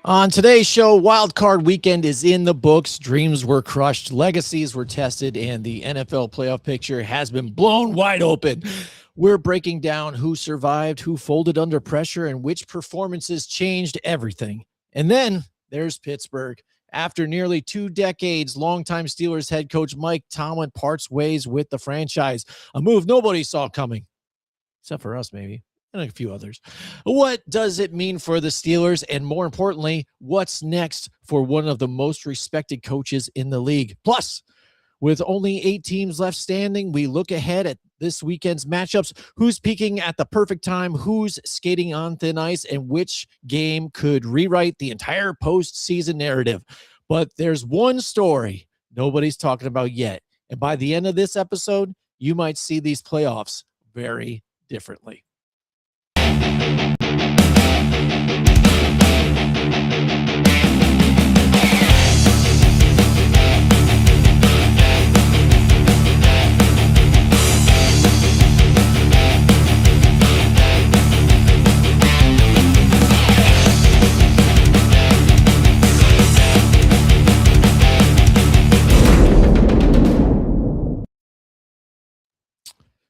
On today's show, Wild Card Weekend is in the books. Dreams were crushed, legacies were tested, and the NFL playoff picture has been blown wide open. We're breaking down who survived, who folded under pressure, and which performances changed everything. And then there's Pittsburgh. After nearly 2 decades, longtime Steelers head coach Mike Tomlin parts ways with the franchise, a move nobody saw coming, except for us, maybe, and a few others. What does it mean for the Steelers? And more importantly, what's next for one of the most respected coaches in the league? Plus, with only 8 teams left standing, we look ahead at this weekend's matchups. Who's peaking at the perfect time? Who's skating on thin ice? And which game could rewrite the entire postseason narrative? But there's one story nobody's talking about yet. And by the end of this episode, you might see these playoffs very differently.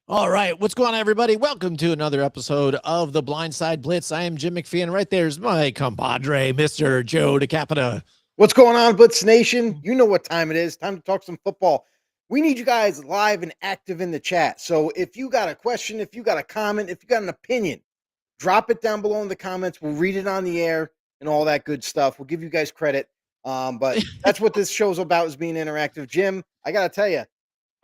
All right, what's going on, everybody? Welcome to another episode of the Blindside Blitz. I am Jim McPhee, and right there's my compadre, Mr. Joe DeCapita. What's going on, Blitz Nation? You know what time it is. Time to talk some football. We need you guys live and active in the chat. So if you got a question, if you got a comment, if you got an opinion, drop it down below in the comments. We'll read it on the air and all that good stuff. We'll give you guys credit. But that's what this show's about, is being interactive. Jim, I got to tell you,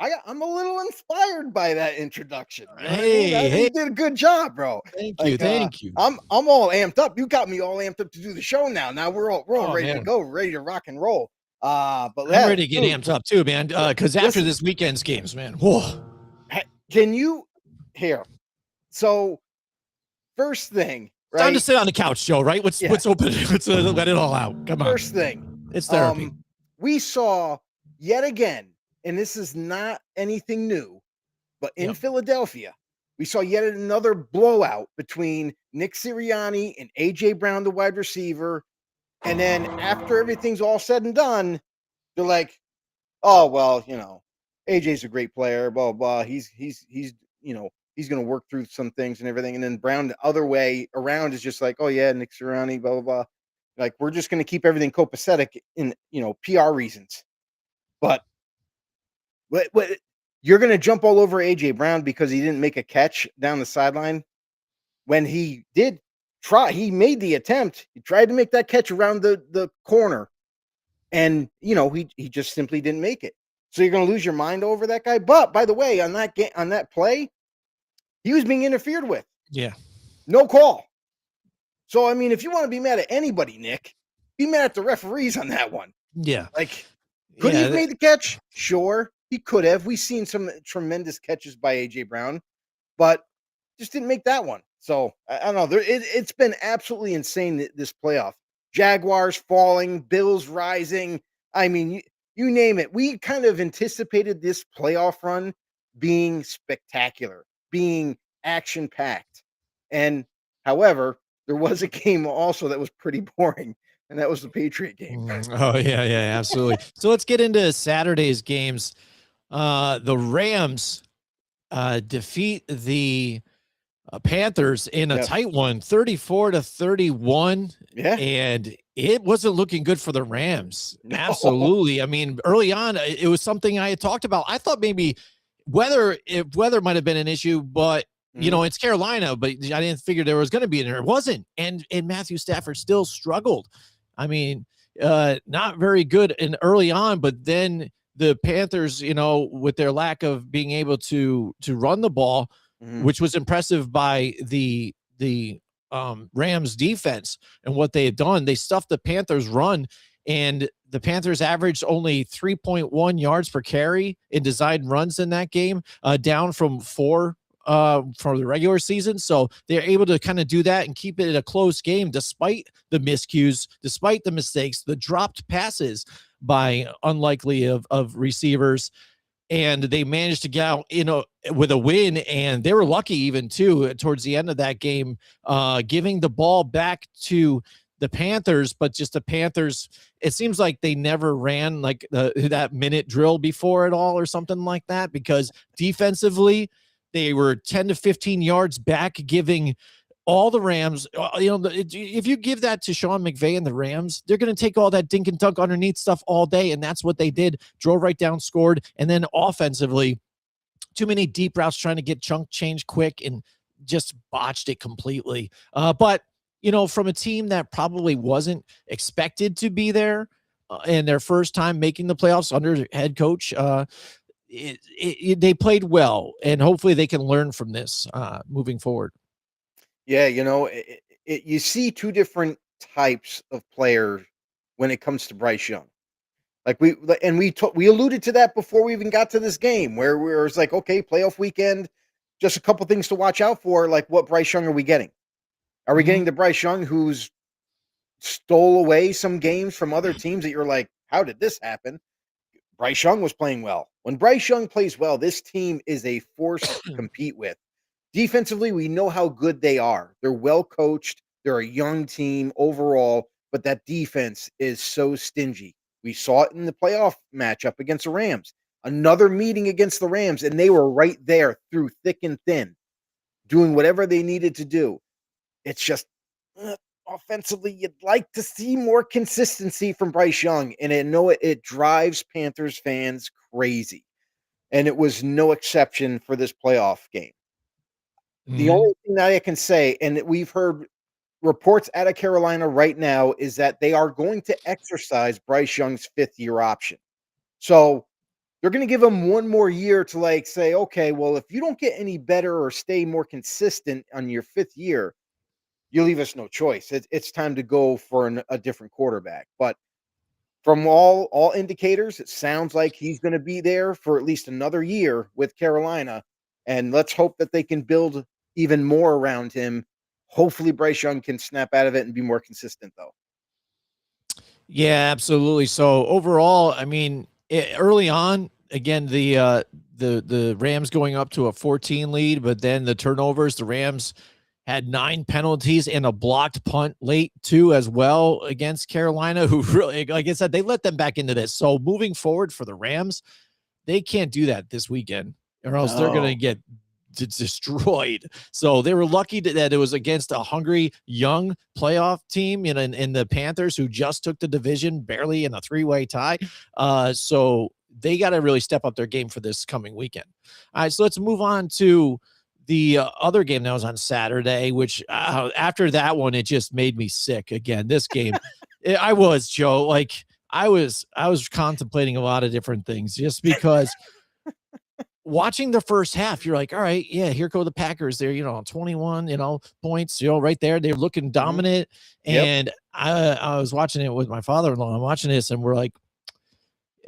I'm a little inspired by that introduction. You know hey, you did a good job, bro. Thank you. I'm all amped up. You got me all amped up to do the show now. Now we're all ready to go, ready to rock and roll. But I'm ready to get amped up too, man. Because after this weekend's games, man. Whoa. Can you here? So first thing, right? Time to sit on the couch, Joe. Right? What's open? Let's let it all out. Come on. First thing, it's therapy. We saw yet again. And this is not anything new, but in Philadelphia, we saw yet another blowout between Nick Sirianni and A.J. Brown, the wide receiver. And then after everything's all said and done, they're like, oh, well, A.J.'s a great player, blah, blah. He's going to work through some things and everything. And then Brown, the other way around, is just like, oh, yeah, Nick Sirianni, blah, blah, blah. Like, we're just going to keep everything copacetic in, PR reasons. But what you're going to jump all over A.J. Brown because he didn't make a catch down the sideline when he did try. He made the attempt. He tried to make that catch around the corner, and he just simply didn't make it. So you're going to lose your mind over that guy. But by the way, on that play, he was being interfered with. Yeah, no call. So I mean, if you want to be mad at anybody, Nick, be mad at the referees on that one. Yeah, like could he have made the catch? Sure. He could have. We've seen some tremendous catches by A.J. Brown, but just didn't make that one. So, I don't know. It's been absolutely insane, this playoff. Jaguars falling, Bills rising. I mean, you name it. We kind of anticipated this playoff run being spectacular, being action-packed. And, however, there was a game also that was pretty boring, and that was the Patriot game. Oh, yeah, absolutely. So let's get into Saturday's games. The Rams defeat the Panthers in a tight one, 34-31. Yeah. And it wasn't looking good for the Rams. No. Absolutely. I mean, early on, it was something I had talked about. I thought maybe weather might have been an issue, but it's Carolina, but I didn't figure there was going to be an error. It wasn't. And Matthew Stafford still struggled. I mean, not very good early on, but then the Panthers, with their lack of being able to run the ball, which was impressive by the Rams defense and what they had done, they stuffed the Panthers run, and the Panthers averaged only 3.1 yards per carry in designed runs in that game, down from 4 for the regular season. So they're able to kind of do that and keep it a close game despite the miscues, despite the mistakes, the dropped passes by unlikely of receivers. And they managed to get out, with a win, and they were lucky even too towards the end of that game, giving the ball back to the Panthers, but just the Panthers, it seems like they never ran like that minute drill before at all or something like that, because defensively they were 10 to 15 yards back, giving all the Rams, if you give that to Sean McVay and the Rams, they're going to take all that dink and dunk underneath stuff all day. And that's what they did. Drove right down, scored. And then offensively, too many deep routes trying to get chunk change quick and just botched it completely. But, from a team that probably wasn't expected to be there and their first time making the playoffs under head coach, they played well, and hopefully they can learn from this moving forward. Yeah, you see two different types of players when it comes to Bryce Young. Like we alluded to that before we even got to this game, where it's like, okay, playoff weekend, just a couple things to watch out for. Like, what Bryce Young are we getting? Are we getting the Bryce Young who's stole away some games from other teams that you're like, how did this happen? Bryce Young was playing well. When Bryce Young plays well, this team is a force to compete with. Defensively, we know how good they are. They're well coached. They're a young team overall, but that defense is so stingy. We saw it in the playoff matchup against the Rams. Another meeting against the Rams, and they were right there through thick and thin, doing whatever they needed to do. It's just offensively, you'd like to see more consistency from Bryce Young, and I know it drives Panthers fans crazy. And it was no exception for this playoff game. The only thing that I can say, and we've heard reports out of Carolina right now, is that they are going to exercise Bryce Young's 5th-year option. So they're going to give him one more year to say, okay, well, if you don't get any better or stay more consistent on your 5th year, you leave us no choice. It's time to go for a different quarterback. But from all indicators, it sounds like he's going to be there for at least another year with Carolina. And let's hope that they can build even more around him. Hopefully Bryce Young can snap out of it and be more consistent, though. Yeah, absolutely. So overall, I mean, early on, again, the Rams going up to a 14 lead, but then the turnovers, the Rams had 9 penalties and a blocked punt late too, as well, against Carolina, who really, like I said, they let them back into this. So moving forward for the Rams, they can't do that this weekend, or else they're going to get destroyed. So they were lucky that it was against a hungry young playoff team in the Panthers, who just took the division barely in a 3-way tie. So they got to really step up their game for this coming weekend. All right, so let's move on to the other game that was on Saturday, which after that one, it just made me sick again. This game, I was contemplating a lot of different things, just because watching the first half, you're like, all right, yeah, here go the Packers. They're, 21, points, right there. They're looking dominant. Yep. And I was watching it with my father-in-law. I'm watching this, and we're like,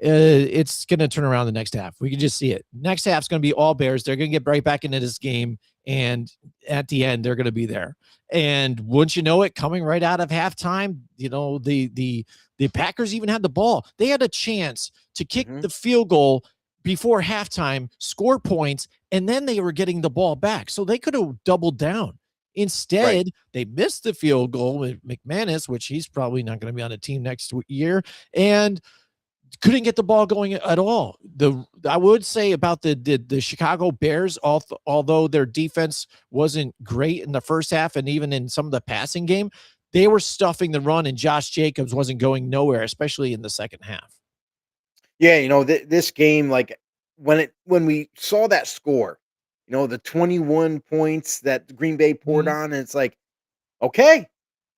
it's going to turn around the next half. We can just see it. Next half's going to be all Bears. They're going to get right back into this game. And at the end, they're going to be there. And wouldn't you know it, coming right out of halftime, the Packers even had the ball. They had a chance to kick the field goal before halftime, score points, and then they were getting the ball back. So they could have doubled down. Instead, they missed the field goal with McManus, which he's probably not going to be on the team next year, and couldn't get the ball going at all. I would say about the Chicago Bears, although their defense wasn't great in the first half and even in some of the passing game, they were stuffing the run, and Josh Jacobs wasn't going nowhere, especially in the second half. Yeah, this game, like when we saw that score, the 21 points that Green Bay poured on, and it's like, okay,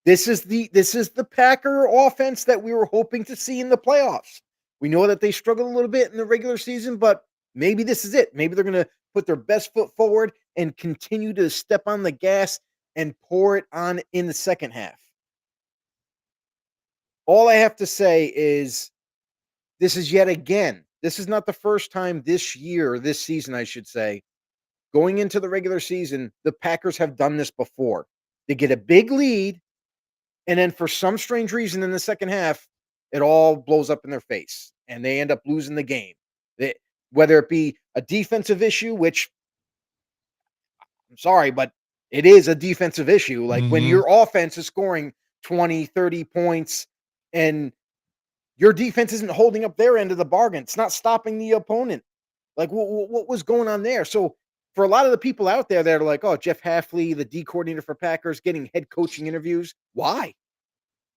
this is the Packer offense that we were hoping to see in the playoffs. We know that they struggled a little bit in the regular season, but maybe this is it. Maybe they're going to put their best foot forward and continue to step on the gas and pour it on in the second half. All I have to say is, this is yet again, this is not the first time this season, I should say, going into the regular season, the Packers have done this before. They get a big lead, and then for some strange reason in the second half, it all blows up in their face, and they end up losing the game. Whether it be a defensive issue, which, I'm sorry, but it is a defensive issue. Like when your offense is scoring 20, 30 points, and your defense isn't holding up their end of the bargain. It's not stopping the opponent. Like, what was going on there? So, for a lot of the people out there that are like, "Oh, Jeff Hafley, the D coordinator for Packers, getting head coaching interviews." Why?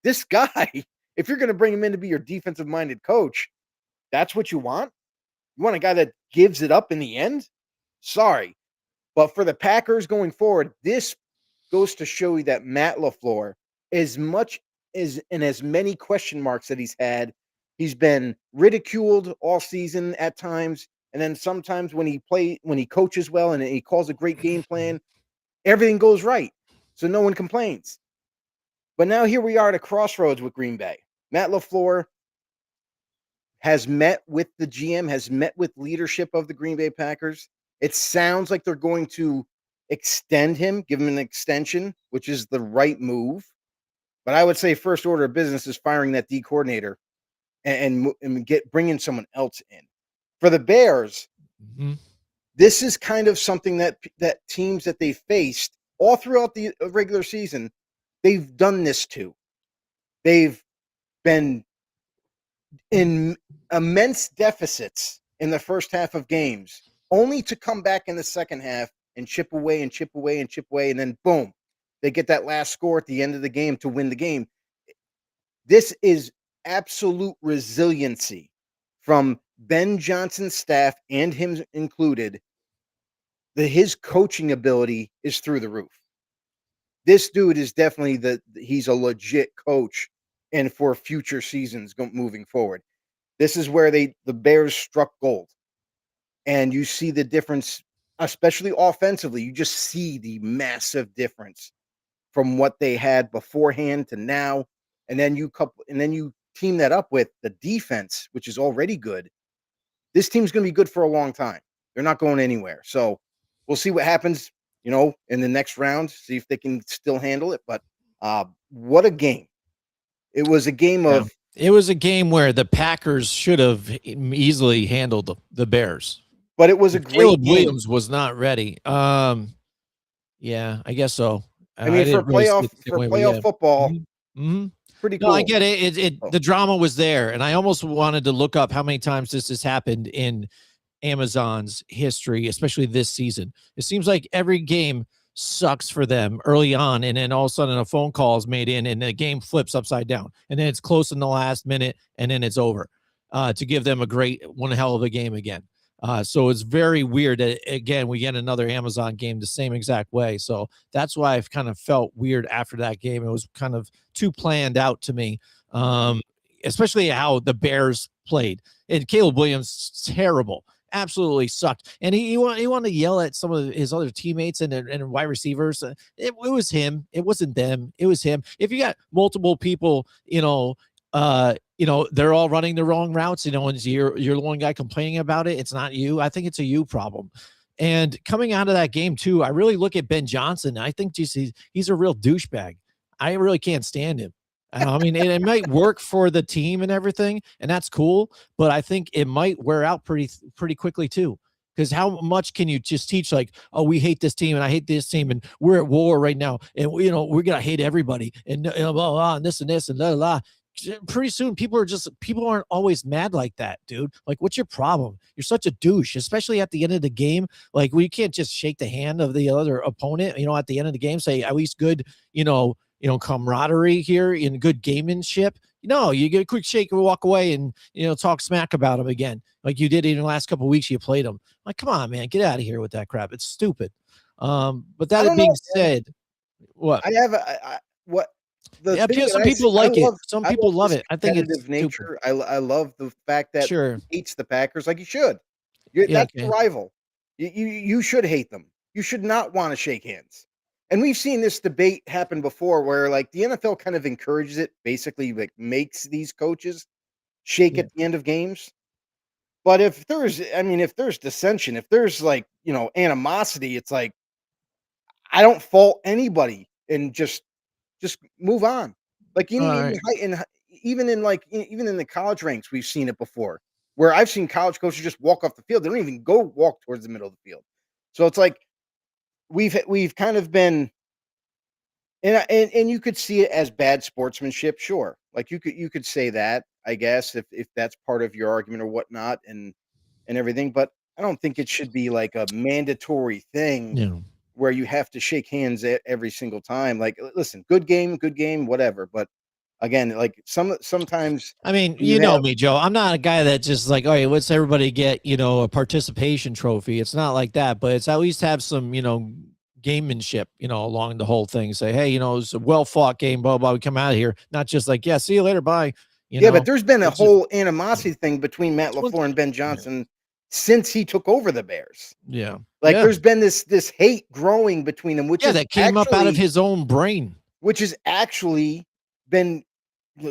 This guy, if you're going to bring him in to be your defensive-minded coach, that's what you want? You want a guy that gives it up in the end? Sorry. But for the Packers going forward, this goes to show you that Matt LaFleur, as much as many question marks that he's been ridiculed all season at times. And then sometimes when he coaches well and he calls a great game plan, everything goes right. So no one complains. But now here we are at a crossroads with Green Bay. Matt LaFleur has met with the GM, has met with leadership of the Green Bay Packers. It sounds like they're going to extend him, give him an extension, which is the right move. But I would say first order of business is firing that D coordinator and bringing someone else in. For the Bears, this is kind of something that teams that they faced all throughout the regular season, they've done this to. They've been in immense deficits in the first half of games, only to come back in the second half and chip away and chip away and chip away, and then boom, they get that last score at the end of the game to win the game. This is absolute resiliency from Ben Johnson's staff and him included. His coaching ability is through the roof. This dude is definitely he's a legit coach, and for future seasons moving forward. This is where the Bears struck gold. And you see the difference, especially offensively. You just see the massive difference from what they had beforehand to now. And then you team that up with the defense, which is already good. This team's going to be good for a long time. They're not going anywhere. So we'll see what happens, in the next round, see if they can still handle it. But what a game. It was a game of. It was a game where the Packers should have easily handled the Bears. But it was a great Caleb game. Williams was not ready. Yeah, I guess so. I mean, for playoff football, pretty cool. No, I get it. The drama was there, and I almost wanted to look up how many times this has happened in Amazon's history, especially this season. It seems like every game sucks for them early on, and then all of a sudden a phone call is made in and the game flips upside down, and then it's close in the last minute, and then it's over to give them one hell of a game again. So it's very weird that, again, we get another Amazon game the same exact way. So that's why I've kind of felt weird after that game. It was kind of too planned out to me, especially how the Bears played. And Caleb Williams, terrible. Absolutely sucked. And he wanted to yell at some of his other teammates and wide receivers. It was him. It wasn't them. It was him. If you got multiple people, they're all running the wrong routes, and you're the one guy complaining about it. It's not you. I think it's a you problem. And coming out of that game too, I really look at Ben Johnson. I think he's a real douchebag. I really can't stand him. I mean, it might work for the team and everything, and that's cool, but I think it might wear out pretty quickly too. Because how much can you just teach, like, oh, we hate this team and I hate this team and we're at war right now and we're gonna hate everybody and blah, blah, and this and blah, blah. Pretty soon people aren't always mad like that, dude. Like, what's your problem? You're such a douche, especially at the end of the game. Like, we can't just shake the hand of the other opponent, at the end of the game, say at least good, camaraderie here in good gamemanship. No, you get a quick shake and walk away and, talk smack about them again. Like you did in the last couple of weeks you played them. Like, come on, man, get out of here with that crap. It's stupid. But that being said, what? Some people like it. Some people love it. I think it's nature. I love the fact that he hates the Packers like you should. That's the rival. You should hate them. You should not want to shake hands. And we've seen this debate happen before where, like, the NFL kind of encourages it, basically, like, makes these coaches shake at the end of games. But if there's dissension, if there's, like, animosity, it's like, I don't fault anybody and just move on. Like, even in the college ranks, we've seen it before, where I've seen college coaches just walk off the field. They don't even go walk towards the middle of the field. So it's like we've kind of been And you could see it as bad sportsmanship, sure. Like you could say that, I guess, if that's part of your argument or whatnot, and everything. But I don't think it should be like a mandatory thing Yeah. where you have to shake hands every single time. Like, listen, good game, whatever. But again, like sometimes I mean, when you you know have me, Joe. I'm not a guy that just like, all right, let's everybody get, a participation trophy. It's not like that, but it's at least have some, gamemanship, along the whole thing. Say, hey, it was a well fought game, blah, blah. We come out of here. Not just like, yeah, see you later. Bye. yeah, but there's been a It's just, whole animosity thing between Matt it's one LaFleur and thing. Ben Johnson since he took over the Bears. Yeah. Like Yeah. there's been this hate growing between them, Yeah. That came up out of his own brain. which has actually been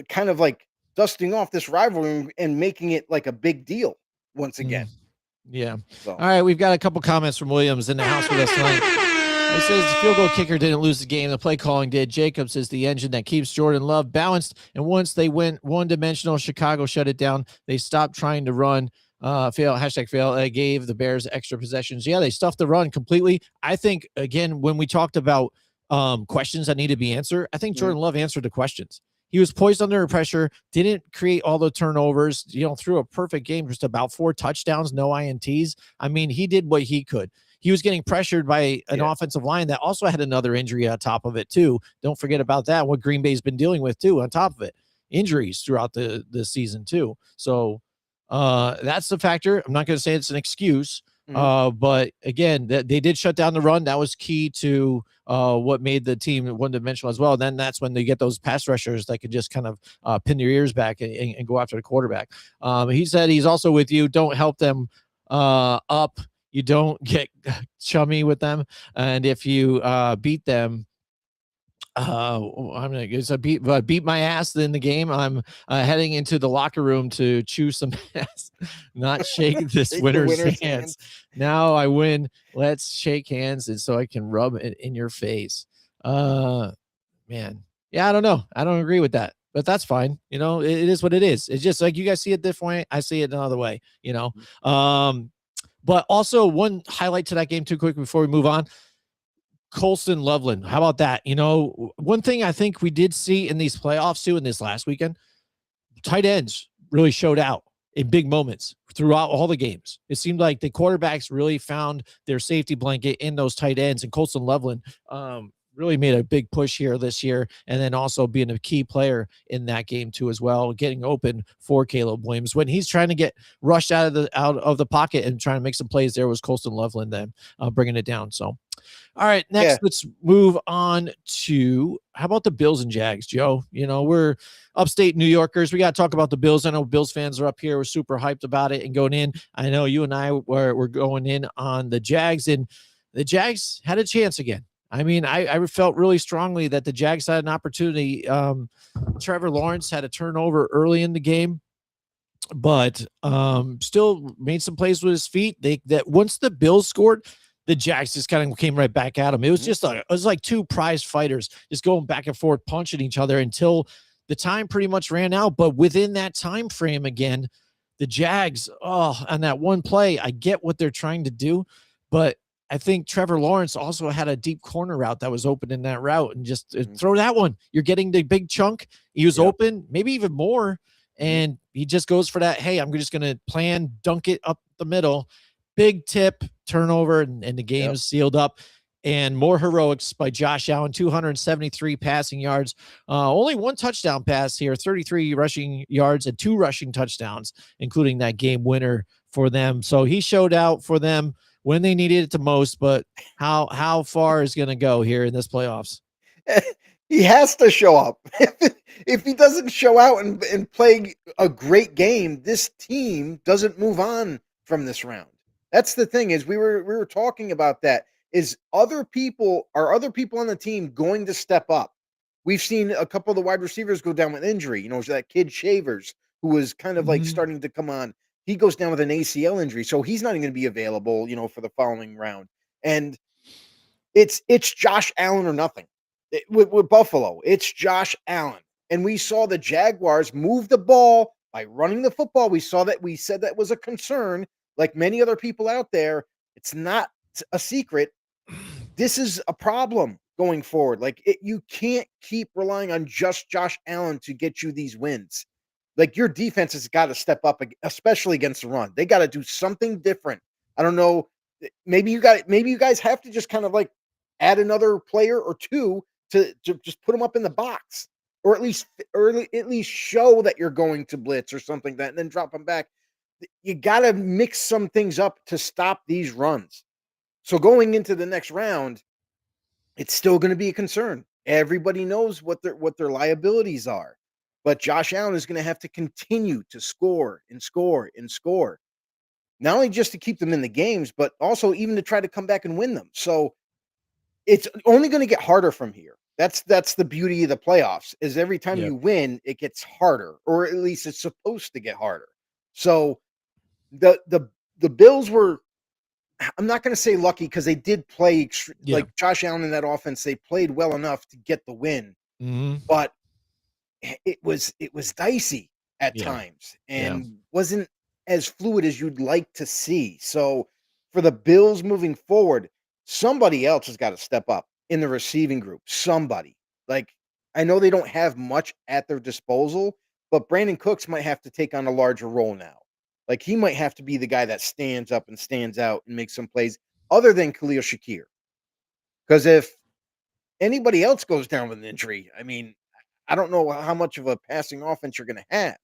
kind of like dusting off this rivalry and making it like a big deal once again. Yeah. So All right. We've got a couple comments from Williams in the house with us tonight. He says the field goal kicker didn't lose the game. The play calling did. Jacobs is the engine that keeps Jordan Love balanced. And once they went one-dimensional, Chicago shut it down. They stopped trying to run. Fail, hashtag fail. They gave the Bears extra possessions. Yeah, they stuffed the run completely. I think, again, when we talked about questions that need to be answered, I think Jordan Love answered the questions. He was poised under pressure, didn't create all the turnovers, threw a perfect game, just about 4 touchdowns, no INTs. I mean, he did what he could. He was getting pressured by an offensive line that also had another injury on top of it, too. Don't forget about that, what Green Bay's been dealing with, too, on top of it. Injuries throughout the season, too. So that's the factor. I'm not going to say it's an excuse. But again, they did shut down the run. That was key to what made the team one-dimensional as well. And then that's when they get those pass rushers that could just kind of pin their ears back and go after the quarterback. He said he's also with you. Don't help them up. You don't get chummy with them. And if you beat them, I'm gonna beat my ass in the game. I'm heading into the locker room to chew some ass, not shake this winner's hands. Now I win. Let's shake hands, and so I can rub it in your face. Man, yeah, I don't know. I don't agree with that, but that's fine. It is what it is. It's just like you guys see it this way. I see it another way. But also one highlight to that game too quick before we move on. Colston Loveland. How about that? One thing I think we did see in these playoffs too, in this last weekend, tight ends really showed out in big moments throughout all the games. It seemed like the quarterbacks really found their safety blanket in those tight ends, and Colston Loveland really made a big push here this year, and then also being a key player in that game too as well, getting open for Caleb Williams when he's trying to get rushed out of the pocket and trying to make some plays. There was Colston Loveland then bringing it down. So. All right, next, let's move on to how about the Bills and Jags, Joe? We're upstate New Yorkers. We got to talk about the Bills. I know Bills fans are up here. We're super hyped about it and going in. I know you and I were going in on the Jags, and the Jags had a chance again. I mean, I felt really strongly that the Jags had an opportunity. Trevor Lawrence had a turnover early in the game, but still made some plays with his feet. That once the Bills scored, the Jags just kind of came right back at him. It was just it was like two prize fighters just going back and forth, punching each other until the time pretty much ran out. But within that time frame, again, the Jags, on that one play, I get what they're trying to do, but I think Trevor Lawrence also had a deep corner route that was open in that route, and just throw that one. You're getting the big chunk. He was open, maybe even more, and he just goes for that. Hey, I'm just going to dunk it up the middle. Big tip, turnover, and the game is sealed up. And more heroics by Josh Allen, 273 passing yards. Only one touchdown pass here, 33 rushing yards and 2 rushing touchdowns, including that game winner for them. So he showed out for them when they needed it the most, but how far is going to go here in this playoffs? He has to show up. If he doesn't show out and play a great game, this team doesn't move on from this round. That's the thing, is we were talking about that. Is other people on the team going to step up? We've seen a couple of the wide receivers go down with injury. That kid Shavers, who was kind of like starting to come on. He goes down with an ACL injury, so he's not even going to be available, for the following round. And it's Josh Allen or nothing. With Buffalo, it's Josh Allen. And we saw the Jaguars move the ball by running the football. We said that was a concern. Like many other people out there, it's not a secret. This is a problem. going forward. Like you can't keep relying on just Josh Allen to get you these wins. Like your defense has got to step up, especially against the run. They got to do something different. I don't know. Maybe you guys have to just kind of like add another player or two to just put them up in the box, or at least show that you're going to blitz or something like that, and then drop them back. You got to mix some things up to stop these runs. So going into the next round, it's still going to be a concern. Everybody knows what their liabilities are, but Josh Allen is going to have to continue to score and score and score, not only just to keep them in the games, but also even to try to come back and win them. So it's only going to get harder from here. That's the beauty of the playoffs, is every time you win, it gets harder, or at least it's supposed to get harder. So the Bills were, I'm not going to say lucky, because they did play like Josh Allen in that offense. They played well enough to get the win, but it was dicey at times and wasn't as fluid as you'd like to see. So for the Bills moving forward, somebody else has got to step up in the receiving group. Somebody, like, I know they don't have much at their disposal, but Brandon Cooks might have to take on a larger role now. Like, he might have to be the guy that stands up and stands out and makes some plays other than Khalil Shakir. Because if anybody else goes down with an injury, I mean, I don't know how much of a passing offense you're going to have.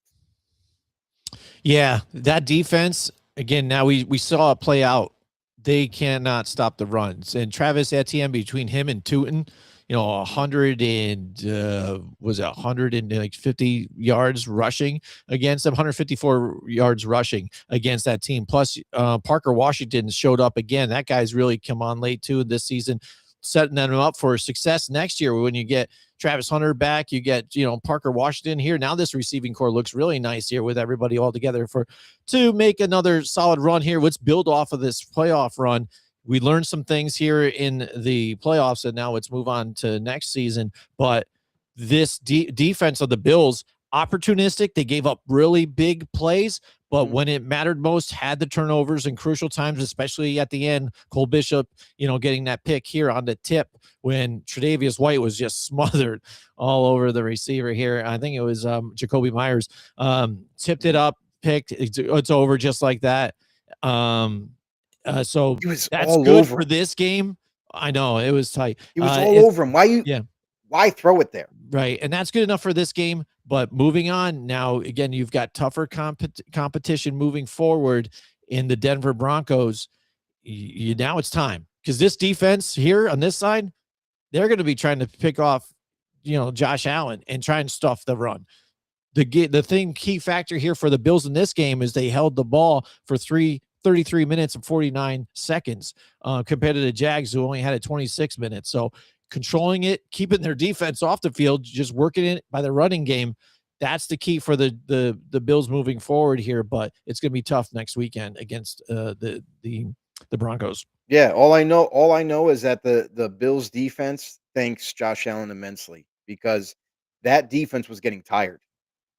Yeah, that defense, again, now we saw it play out. They cannot stop the runs. And Travis Etienne, between him and Tootin, 150 yards rushing against them, 154 yards rushing against that team. Plus, Parker Washington showed up again. That guy's really come on late too this season, setting them up for success next year. When you get Travis Hunter back, you get Parker Washington here. Now this receiving core looks really nice here with everybody all together to make another solid run here. Let's build off of this playoff run. We learned some things here in the playoffs, and now let's move on to next season. But this defense of the Bills, opportunistic. They gave up really big plays, but when it mattered most, had the turnovers in crucial times, especially at the end. Cole Bishop, getting that pick here on the tip when Tre'Davious White was just smothered all over the receiver here. I think it was Jacoby Myers, tipped it up, picked. It's over just like that. So that's good for this game. I know it was tight. He was all over him. Why throw it there? Right. And that's good enough for this game. But moving on now, again, you've got tougher competition moving forward in the Denver Broncos. Now it's time, because this defense here on this side, they're going to be trying to pick off, Josh Allen and try and stuff the run. The key factor here for the Bills in this game is they held the ball for 33 minutes and 49 seconds compared to the Jags, who only had it 26 minutes. So controlling it, keeping their defense off the field, just working it by the running game. That's the key for the Bills moving forward here, but it's going to be tough next weekend against the Broncos. Yeah, all I know is that the Bills defense thanks Josh Allen immensely, because that defense was getting tired.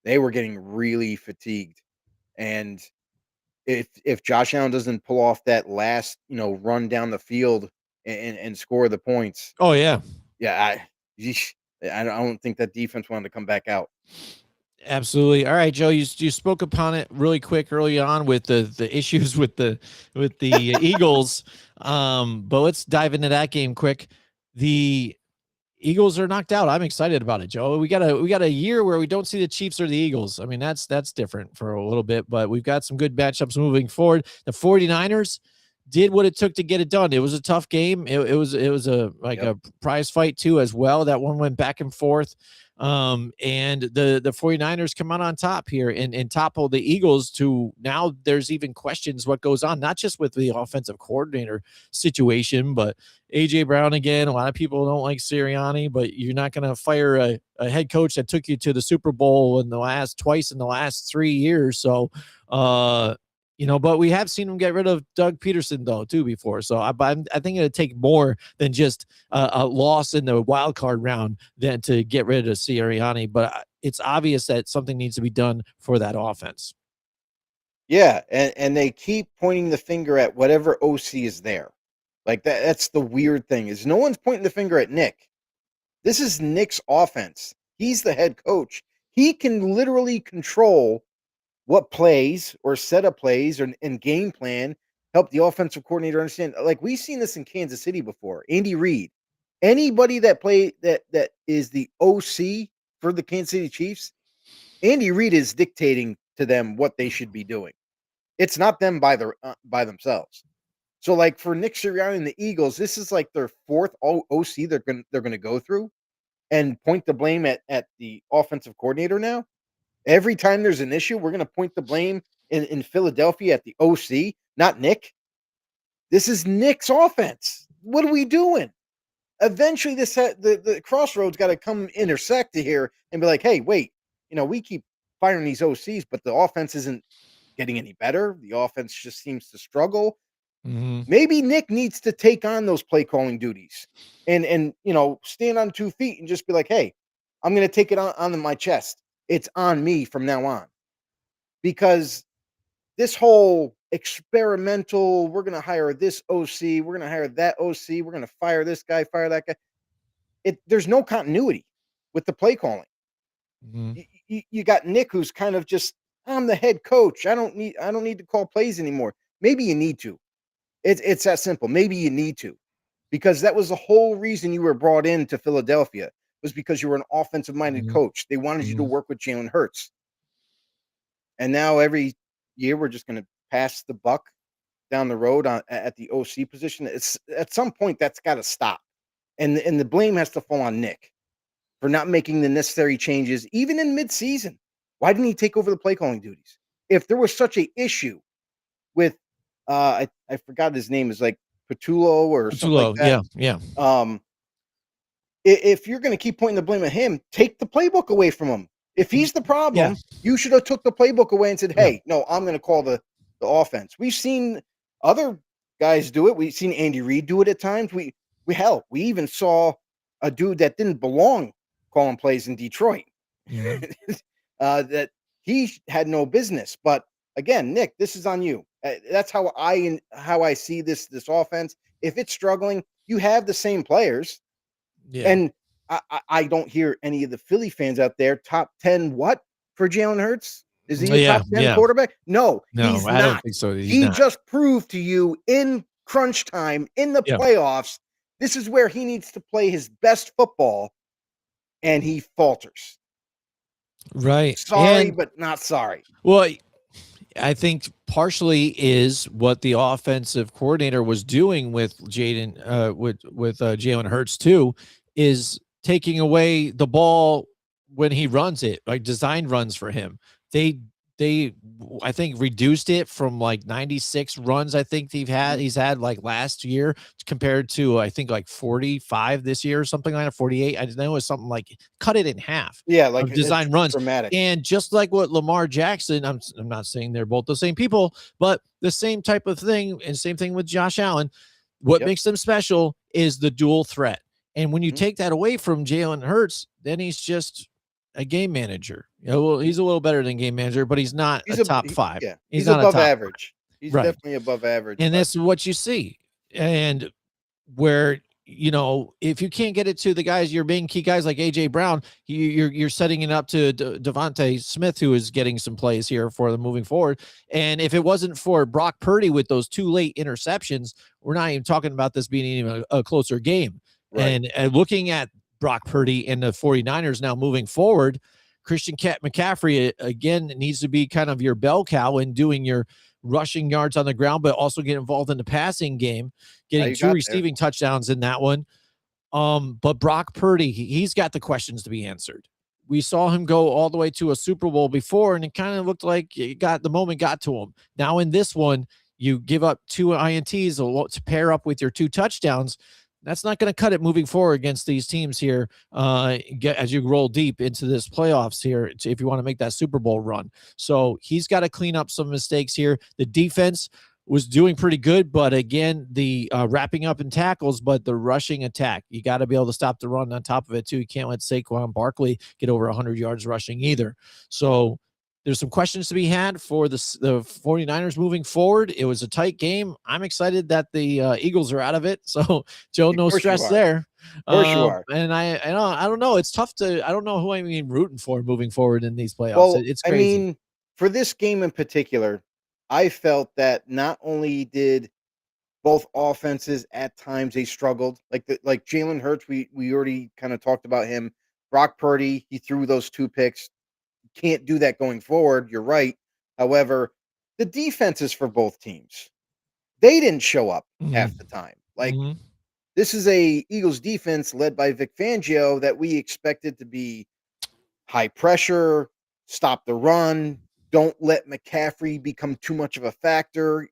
They were getting really fatigued. And if Josh Allen doesn't pull off that last, run down the field and score the points. Oh yeah. Yeah, I don't think that defense wanted to come back out. Absolutely. All right, Joe, you spoke upon it really quick early on with the issues with the Eagles. But let's dive into that game quick. The Eagles are knocked out. I'm excited about it, Joe. We got a year where we don't see the Chiefs or the Eagles. I mean, that's different for a little bit, but we've got some good matchups moving forward. The 49ers did what it took to get it done. It was a tough game. It was a prize fight too as well. That one went back and forth. And the 49ers come out on top here and topple the Eagles to now there's even questions what goes on, not just with the offensive coordinator situation, but AJ Brown again. A lot of people don't like Sirianni, but you're not going to fire a head coach that took you to the Super Bowl twice in the last 3 years. So, but we have seen him get rid of Doug Peterson though too before. So I think it'd take more than just a loss in the wild card round than to get rid of Sirianni. But it's obvious that something needs to be done for that offense. Yeah, and they keep pointing the finger at whatever OC is there. Like that's the weird thing is no one's pointing the finger at Nick. This is Nick's offense. He's the head coach. He can literally control what plays or set up plays or and game plan, help the offensive coordinator understand. Like we've seen this in Kansas City before. Andy Reid, anybody that is the OC for the Kansas City Chiefs, Andy Reid is dictating to them what they should be doing. It's not them by themselves. So like for Nick Sirianni and the Eagles, this is like their fourth OC they're gonna go through and point the blame at the offensive coordinator now. Every time there's an issue, we're going to point the blame in Philadelphia at the OC, not Nick. This is Nick's offense. What are we doing? Eventually, the crossroads got to come intersect here and be like, hey, wait, we keep firing these OCs, but the offense isn't getting any better. The offense just seems to struggle. Mm-hmm. Maybe Nick needs to take on those play calling duties and stand on 2 feet and just be like, hey, I'm going to take it on my chest. It's on me from now on. Because this whole experimental, we're going to hire this OC, we're going to hire that OC, we're going to fire this guy, fire that guy. There's no continuity with the play calling. Mm-hmm. You got Nick who's kind of just, I'm the head coach. I don't need to call plays anymore. Maybe you need to. It's that simple. Maybe you need to, because that was the whole reason you were brought into Philadelphia was because you were an offensive-minded Mm-hmm. coach. They wanted you to work with Jalen Hurts. And now every year we're just going to pass the buck down the road at the OC position. It's at some point that's got to stop, and the blame has to fall on Nick for not making the necessary changes, even in midseason. Why didn't he take over the play calling duties? If there was such a issue with I forgot his name is like Patullo or something like that. Yeah. If you're going to keep pointing the blame at him, take the playbook away from him. If he's the problem, you should have took the playbook away and said, "Hey, no, I'm going to call the offense." We've seen other guys do it. We've seen Andy Reid do it at times. We even saw a dude that didn't belong calling plays in Detroit. Mm-hmm. That he had no business. But again, Nick, this is on you. That's how I see this offense. If it's struggling, you have the same players. Yeah. And I don't hear any of the Philly fans out there top 10 what for Jalen Hurts? Is he a top 10 quarterback? No, he's I not. don't think so. He just proved to you in crunch time, in the playoffs, this is where he needs to play his best football, and he falters. Right. Sorry, but not sorry. Well, I think partially is what the offensive coordinator was doing with Jalen Hurts too, is taking away the ball when he runs it, like design runs for him. They I think reduced it from like 96 runs. I think he's had like last year compared to I think like 45 this year or something like that, 48. I know it was something like cut it in half. Yeah, like design runs. Dramatic. And just like what Lamar Jackson, I'm not saying they're both the same people, but the same type of thing, and same thing with Josh Allen. What makes them special is the dual threat. And when you take that away from Jalen Hurts, then he's just a game manager. Well, he's a little better than game manager, but he's not a top 5. Yeah, he's not above a top average. 5. He's definitely above average. And that's what you see. And where, if you can't get it to the guys, your main key guys like AJ Brown, you're setting it up to Devontae Smith, who is getting some plays here for them moving forward. And if it wasn't for Brock Purdy with those 2 late interceptions, we're not even talking about this being even a closer game. Right. And looking at Brock Purdy and the 49ers now moving forward, Christian McCaffrey again needs to be kind of your bell cow in doing your rushing yards on the ground, but also get involved in the passing game, getting 2 receiving touchdowns in that one. But Brock Purdy, he's got the questions to be answered. We saw him go all the way to a Super Bowl before, and it kind of looked like the moment got to him. Now in this one, you give up 2 INTs to pair up with your 2 touchdowns. That's not going to cut it moving forward against these teams here as you roll deep into this playoffs here if you want to make that Super Bowl run. So he's got to clean up some mistakes here. The defense was doing pretty good, but again, the wrapping up in tackles, but the rushing attack, you got to be able to stop the run on top of it too. You can't let Saquon Barkley get over 100 yards rushing either. So there's some questions to be had for the 49ers moving forward. It was a tight game. I'm excited that the Eagles are out of it. So, Joe, Of no course you stress are. there. Of course you are. And I don't know. It's tough to, I don't know who I'm even rooting for moving forward in these playoffs. Well, It's I crazy. mean, for this game in particular, I felt that not only did both offenses at times they struggled, like Jalen Hurts, we already kind of talked about him. Brock Purdy, he threw those 2 picks. Can't do that going forward. You're right. However, the defenses for both teams, they didn't show up half the time. Like, Mm-hmm. this is a Eagles defense led by Vic Fangio that we expected to be high pressure, stop the run, don't let McCaffrey become too much of a factor,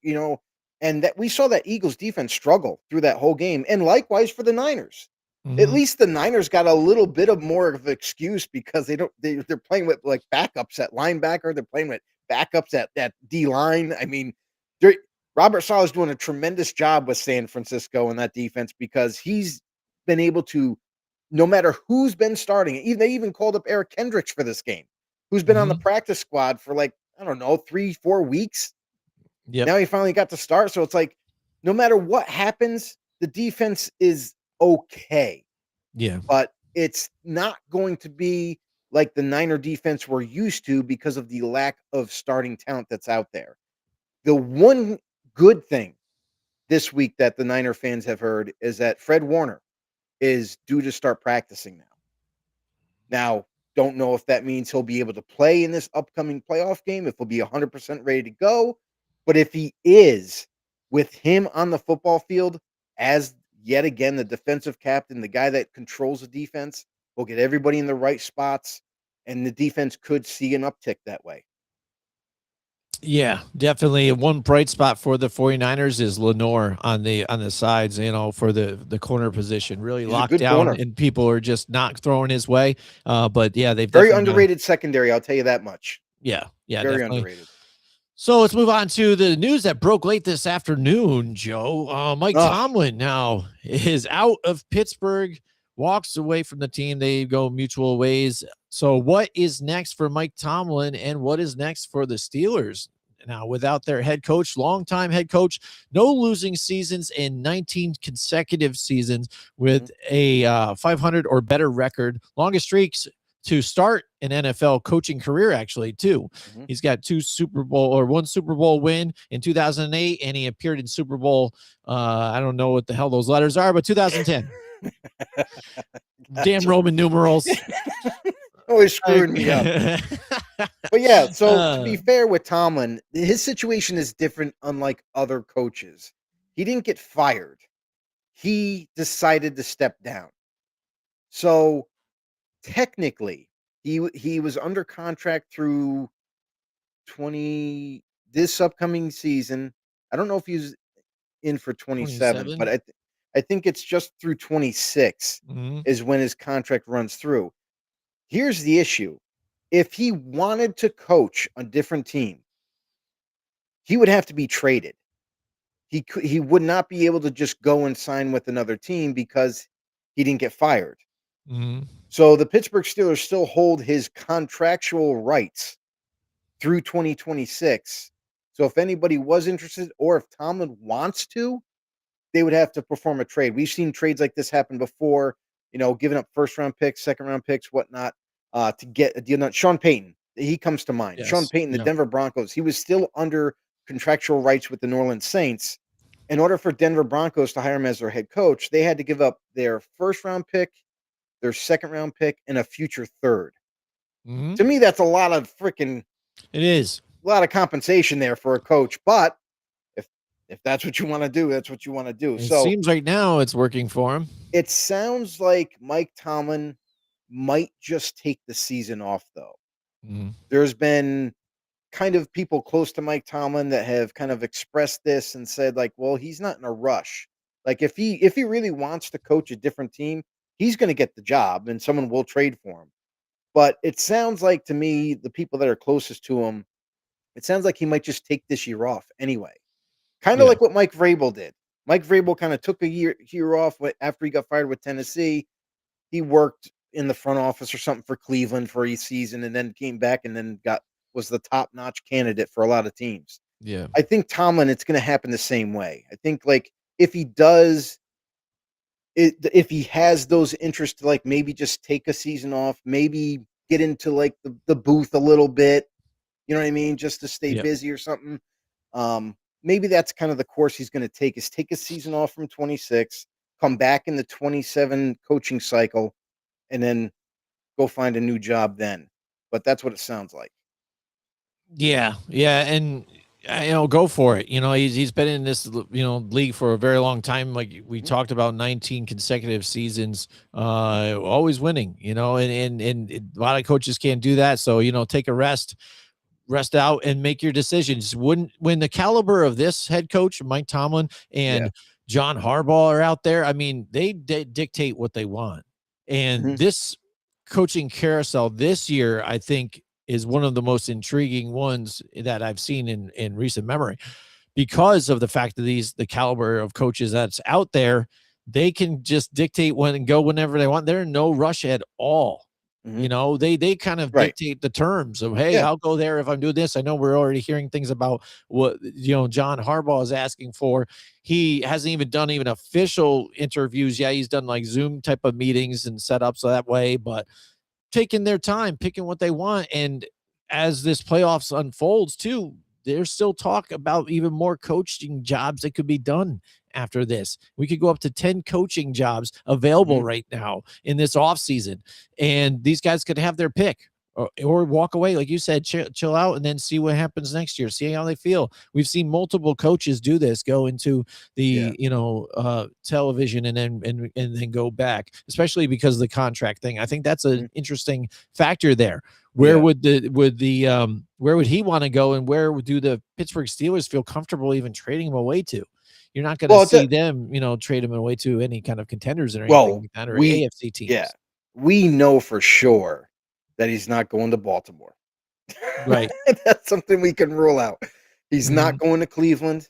and that we saw that Eagles defense struggle through that whole game. And likewise for the Niners. At Mm-hmm. least the Niners got a little bit of more of an excuse because they're playing with like backups at linebacker, they're playing with backups at that D line. I mean, Robert Saleh is doing a tremendous job with San Francisco in that defense because he's been able to, no matter who's been starting, they even called up Eric Kendricks for this game, who's been on the Mm-hmm. practice squad for like, I don't know, 3-4 weeks. Yep. Now he finally got to start. So it's like, no matter what happens, the defense is okay, Yeah. but it's not going to be like the Niner defense we're used to because of the lack of starting talent that's out there. The one good thing this week that the Niner fans have heard is that Fred Warner is due to start practicing now. Now, don't know if that means he'll be able to play in this upcoming playoff game, if he'll be 100% ready to go. But if he is, with him on the football field as yet again the defensive captain, the guy that controls the defense, will get everybody in the right spots, and the defense could see an uptick that way. Yeah, definitely. One bright spot for the 49ers is Lenore on the sides, for the corner position. Really He's a locked good down, corner. and people are just not throwing his way. But yeah, they've Very definitely done. underrated secondary, I'll tell you that much. Yeah, Very definitely. underrated. So let's move on to the news that broke late this afternoon, Joe. Mike Tomlin now is out of Pittsburgh, walks away from the team. They go mutual ways. So what is next for Mike Tomlin, and what is next for the Steelers? Now, without their head coach, longtime head coach, no losing seasons in 19 consecutive seasons with a 500 or better record, longest streaks to start an NFL coaching career, actually, too. Mm-hmm. He's got one Super Bowl win in 2008, and he appeared in Super Bowl, I don't know what the hell those letters are, but 2010. Damn Roman numerals. Always screwing me up. But yeah, so to be fair with Tomlin, his situation is different, unlike other coaches. He didn't get fired. He decided to step down. So technically, he was under contract through this upcoming season. I don't know if he's in for 27, but I think it's just through 26 is when his contract runs through. Here's the issue. If he wanted to coach a different team, he would have to be traded. He would not be able to just go and sign with another team because he didn't get fired. Mm-hmm. So the Pittsburgh Steelers still hold his contractual rights through 2026. So if anybody was interested, or if Tomlin wants to, they would have to perform a trade. We've seen trades like this happen before, giving up first round picks, second round picks, whatnot, to get a deal done. Sean Payton, he comes to mind. Yes. Sean Payton, the Denver Broncos, he was still under contractual rights with the New Orleans Saints. In order for Denver Broncos to hire him as their head coach, they had to give up their first round pick, their second round pick, and a future third. Mm-hmm. To me, that's a lot of freaking. It is a lot of compensation there for a coach, but if that's what you want to do, that's what you want to do. It seems right now it's working for him. It sounds like Mike Tomlin might just take the season off, though. Mm-hmm. There's been kind of people close to Mike Tomlin that have kind of expressed this and said, like, well, he's not in a rush. Like, if he really wants to coach a different team, he's going to get the job and someone will trade for him. But it sounds like to me, the people that are closest to him, it sounds like he might just take this year off anyway. Kind of like what Mike Vrabel did. Mike Vrabel kind of took a year off after he got fired with Tennessee. He worked in the front office or something for Cleveland for a season and then came back and then got was the top-notch candidate for a lot of teams. Yeah. I think Tomlin, it's gonna happen the same way. I think, like, if he does if he has those interests to, like, maybe just take a season off, maybe get into, like, the booth a little bit, you know what I mean, just to stay Yep. busy or something. Maybe that's kind of the course he's gonna take, is take a season off from 26, come back in the 27 coaching cycle, and then go find a new job then. But that's what it sounds like. Yeah, yeah, and go for it. He's been in this league for a very long time. Like we Mhm. talked about, 19 consecutive seasons, always winning. And a lot of coaches can't do that. So take a rest out and make your decisions. When the caliber of this head coach, Mike Tomlin, Yeah. and John Harbaugh are out there, I mean, they dictate what they want. And Mhm. this coaching carousel this year, I think, is one of the most intriguing ones that I've seen in recent memory, because of the fact that the caliber of coaches that's out there, they can just dictate when and go whenever they want. They're in no rush at all. Mhm. They kind of Right. dictate the terms of, hey, Yeah. I'll go there if I'm doing this. I know we're already hearing things about what John Harbaugh is asking for. He hasn't even done even official interviews. Yeah, he's done like Zoom type of meetings and setups that way, but taking their time, picking what they want. And as this playoffs unfolds too, there's still talk about even more coaching jobs that could be done after this. We could go up to 10 coaching jobs available Mhm. right now in this offseason. And these guys could have their pick, or walk away, like you said, chill out, and then see what happens next year, see how they feel. We've seen multiple coaches do this, go into Yeah. the television, and then go back, especially because of the contract thing. I think that's an Mhm. interesting factor there. Where Yeah. would where would he want to go, and where do the Pittsburgh Steelers feel comfortable even trading him away to? You're not going to Well, it's see a them trade him away to any kind of contenders or anything well, like that, or we AFC yeah. teams. We know for sure that he's not going to Baltimore. Right. That's something we can rule out. He's not Mhm. going to Cleveland.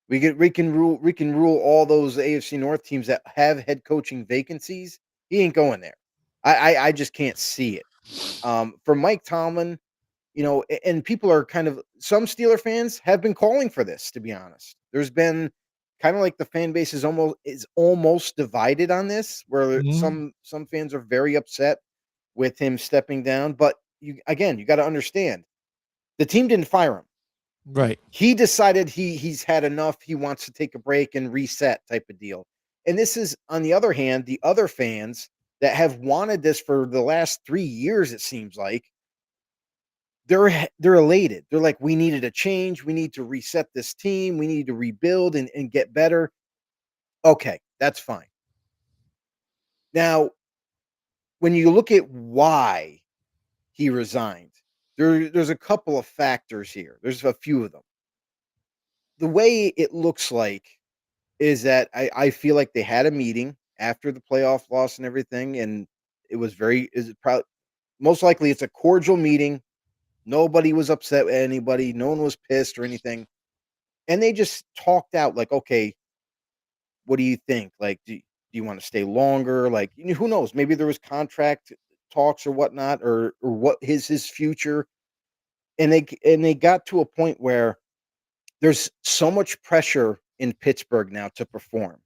We can rule all those AFC North teams that have head coaching vacancies. He ain't going there. I just can't see it. For Mike Tomlin, and people are kind of, some Steeler fans have been calling for this, to be honest. There's been kind of like the fan base is almost divided on this, where Mhm. some fans are very upset with him stepping down. But you got to understand, the team didn't fire him. Right. He decided he's had enough. He wants to take a break and reset, type of deal. And this is, on the other hand, the other fans that have wanted this for the last 3 years. It seems like they're elated. They're like, we needed a change. We need to reset this team. We need to rebuild and get better. Okay, that's fine. Now, when you look at why he resigned, there's a couple of factors here. There's a few of them. The way it looks like is that I feel like they had a meeting after the playoff loss and everything, and it was very is it probably most likely it's a cordial meeting. Nobody was upset with anybody. No one was pissed or anything. And they just talked out like, okay, what do you think? Like, do you want to stay longer? Like, who knows? Maybe there was contract talks or whatnot, or what is his future. And they got to a point where there's so much pressure in Pittsburgh now to perform.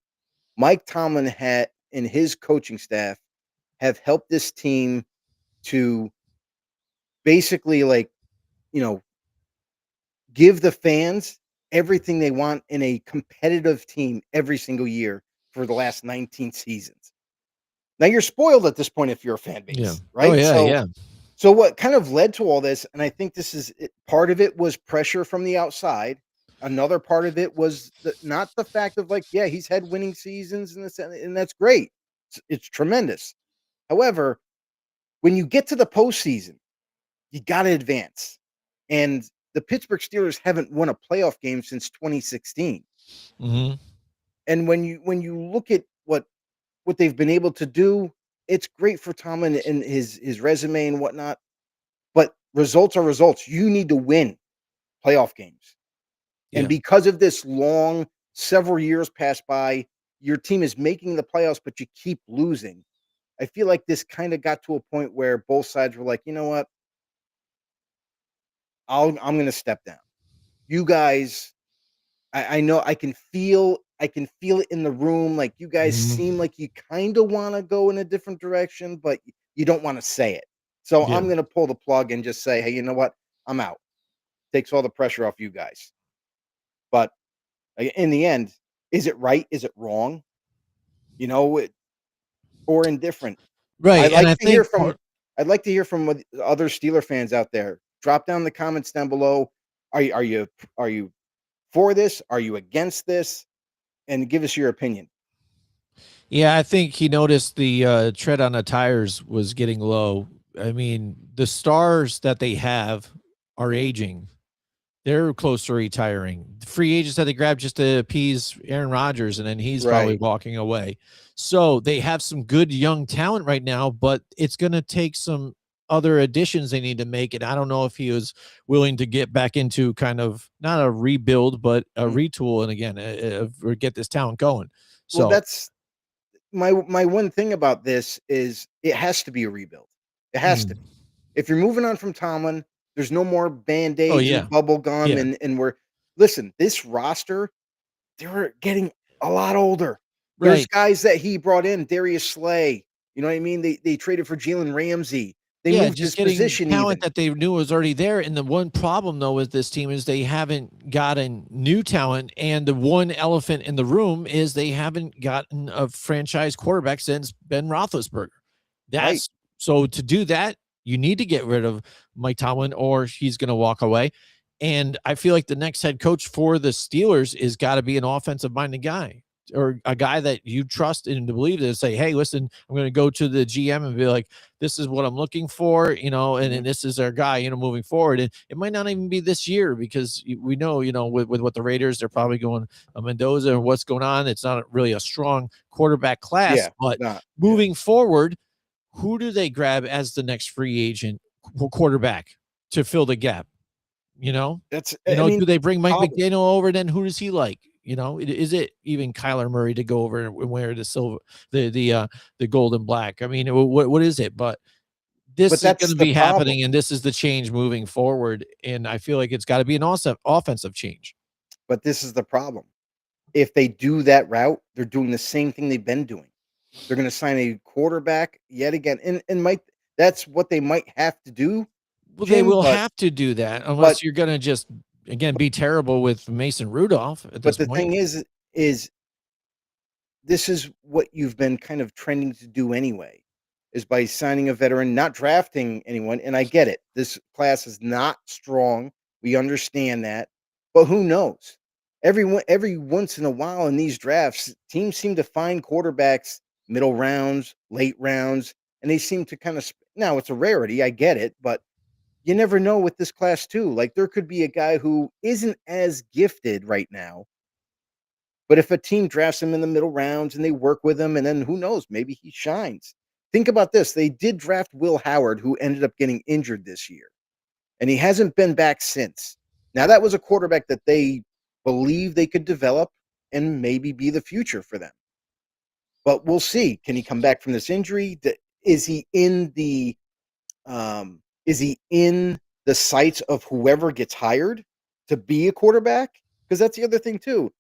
Mike Tomlin had and his coaching staff have helped this team to basically, like, you know, give the fans everything they want in a competitive team every single year for the last 19 seasons. Now you're spoiled at this point if you're a fan Yeah. base, Oh right? yeah, So yeah. so what kind of led to all this, and I think this is it, part of it was pressure from the outside. Another part of it was not the fact of, like, yeah, he's had winning seasons and this, and that's great. It's tremendous. However, when you get to the postseason, you got to advance. And the Pittsburgh Steelers haven't won a playoff game since 2016. Mhm. And when you look at what they've been able to do, it's great for Tomlin and his resume and whatnot. But results are results. You need to win playoff games. And Yeah. because of this long several years pass by, your team is making the playoffs, but you keep losing. I feel like this kind of got to a point where both sides were like, you know what? I'm going to step down. You guys, I know I can feel it in the room. Like you guys seem Mhm. like you kind of want to go in a different direction, but you don't want to say it. So Yeah. I'm going to pull the plug and just say, hey, you know what? I'm out. Takes all the pressure off you guys. But in the end, is it right? Is it wrong? Or indifferent? I Right, and like I to hear think from part I'd like to hear from other Steeler fans out there. Drop down the comments down below. Are you for this? Are you against this? And give us your opinion. yeah, I think he noticed the, tread on the tires was getting low. I mean, the stars that they have are Mhm. aging. They're close to retiring. The free agents that they grabbed just to appease Aaron Rodgers, and then he's probably Right. walking away. So they have some good young talent right now, but it's going to take some other additions they need to make. And I don't know if he was willing to get back into kind of not a rebuild, but a Mhm. retool. And again, or get this talent going. Well, So, that's my one thing about this is it has to be a rebuild. It has to mm. be. If you're moving on from Tomlin, there's no more Oh, band-aids yeah. and bubble gum Yeah. and we're listen, this roster, they're getting a lot older. There's Right. guys that he brought in, Darius Slay, you know what I mean? They traded for Jalen Ramsey. They Yeah, moved just his getting position talent even. that they knew was already there, and the one problem, though, with this team is they haven't gotten new talent, and the one elephant in the room is they haven't gotten a franchise quarterback since Ben Roethlisberger. Right. That's so to do that, you need to get rid of Mike Tomlin or he's gonna walk away, and I feel like the next head coach for the Steelers is gotta be an offensive-minded guy or a guy that you trust and to believe to say, "Hey, listen, I'm gonna go to the GM and be like, this is what I'm looking for, and Mhm. this is our guy, moving forward. And it might not even be this year because we know, with what the Raiders, they're probably going Mendoza and what's going on. It's not really a strong quarterback class, Yeah, but not yeah. moving forward, who do they grab as the next free agent quarterback to fill the gap? You know, That's I do mean, they bring Mike problem. McDaniel over? Then who does he like? Is it even Kyler Murray to go over and wear the silver, the gold and black? I mean, what is it? But But this is that's gonna the be problem. happening, and this is the change moving forward, and I feel like it's gotta be an awesome offensive change. But this is the problem. If they do that route, they're doing the same thing they've been doing. They're gonna sign a quarterback yet again, and might that's what they might have to do, Well, they Jim, will but have to do that but unless you're gonna just, again, be terrible with Mason Rudolph at this but the point. thing is this is what you've been kind of trending to do anyway, is by signing a veteran, not drafting anyone, and I get it. This class is not strong. We understand that. But who knows? Every once in a while in these drafts, teams seem to find quarterbacks middle rounds, late rounds, and they seem to kind of now it's a rarity, I get it, but you never know with this class too. Like there could be a guy who isn't as gifted right now, but if a team drafts him in the middle rounds and they work with him, and then who knows, maybe he shines. Think about this. They did draft Will Howard, who ended up getting injured this year, and he hasn't been back since. Now, that was a quarterback that they believe they could develop and maybe be the future for them. But we'll see. Can he come back from this injury? Is he in the is he in the sights of whoever gets hired to be a quarterback? Because that's the other thing too.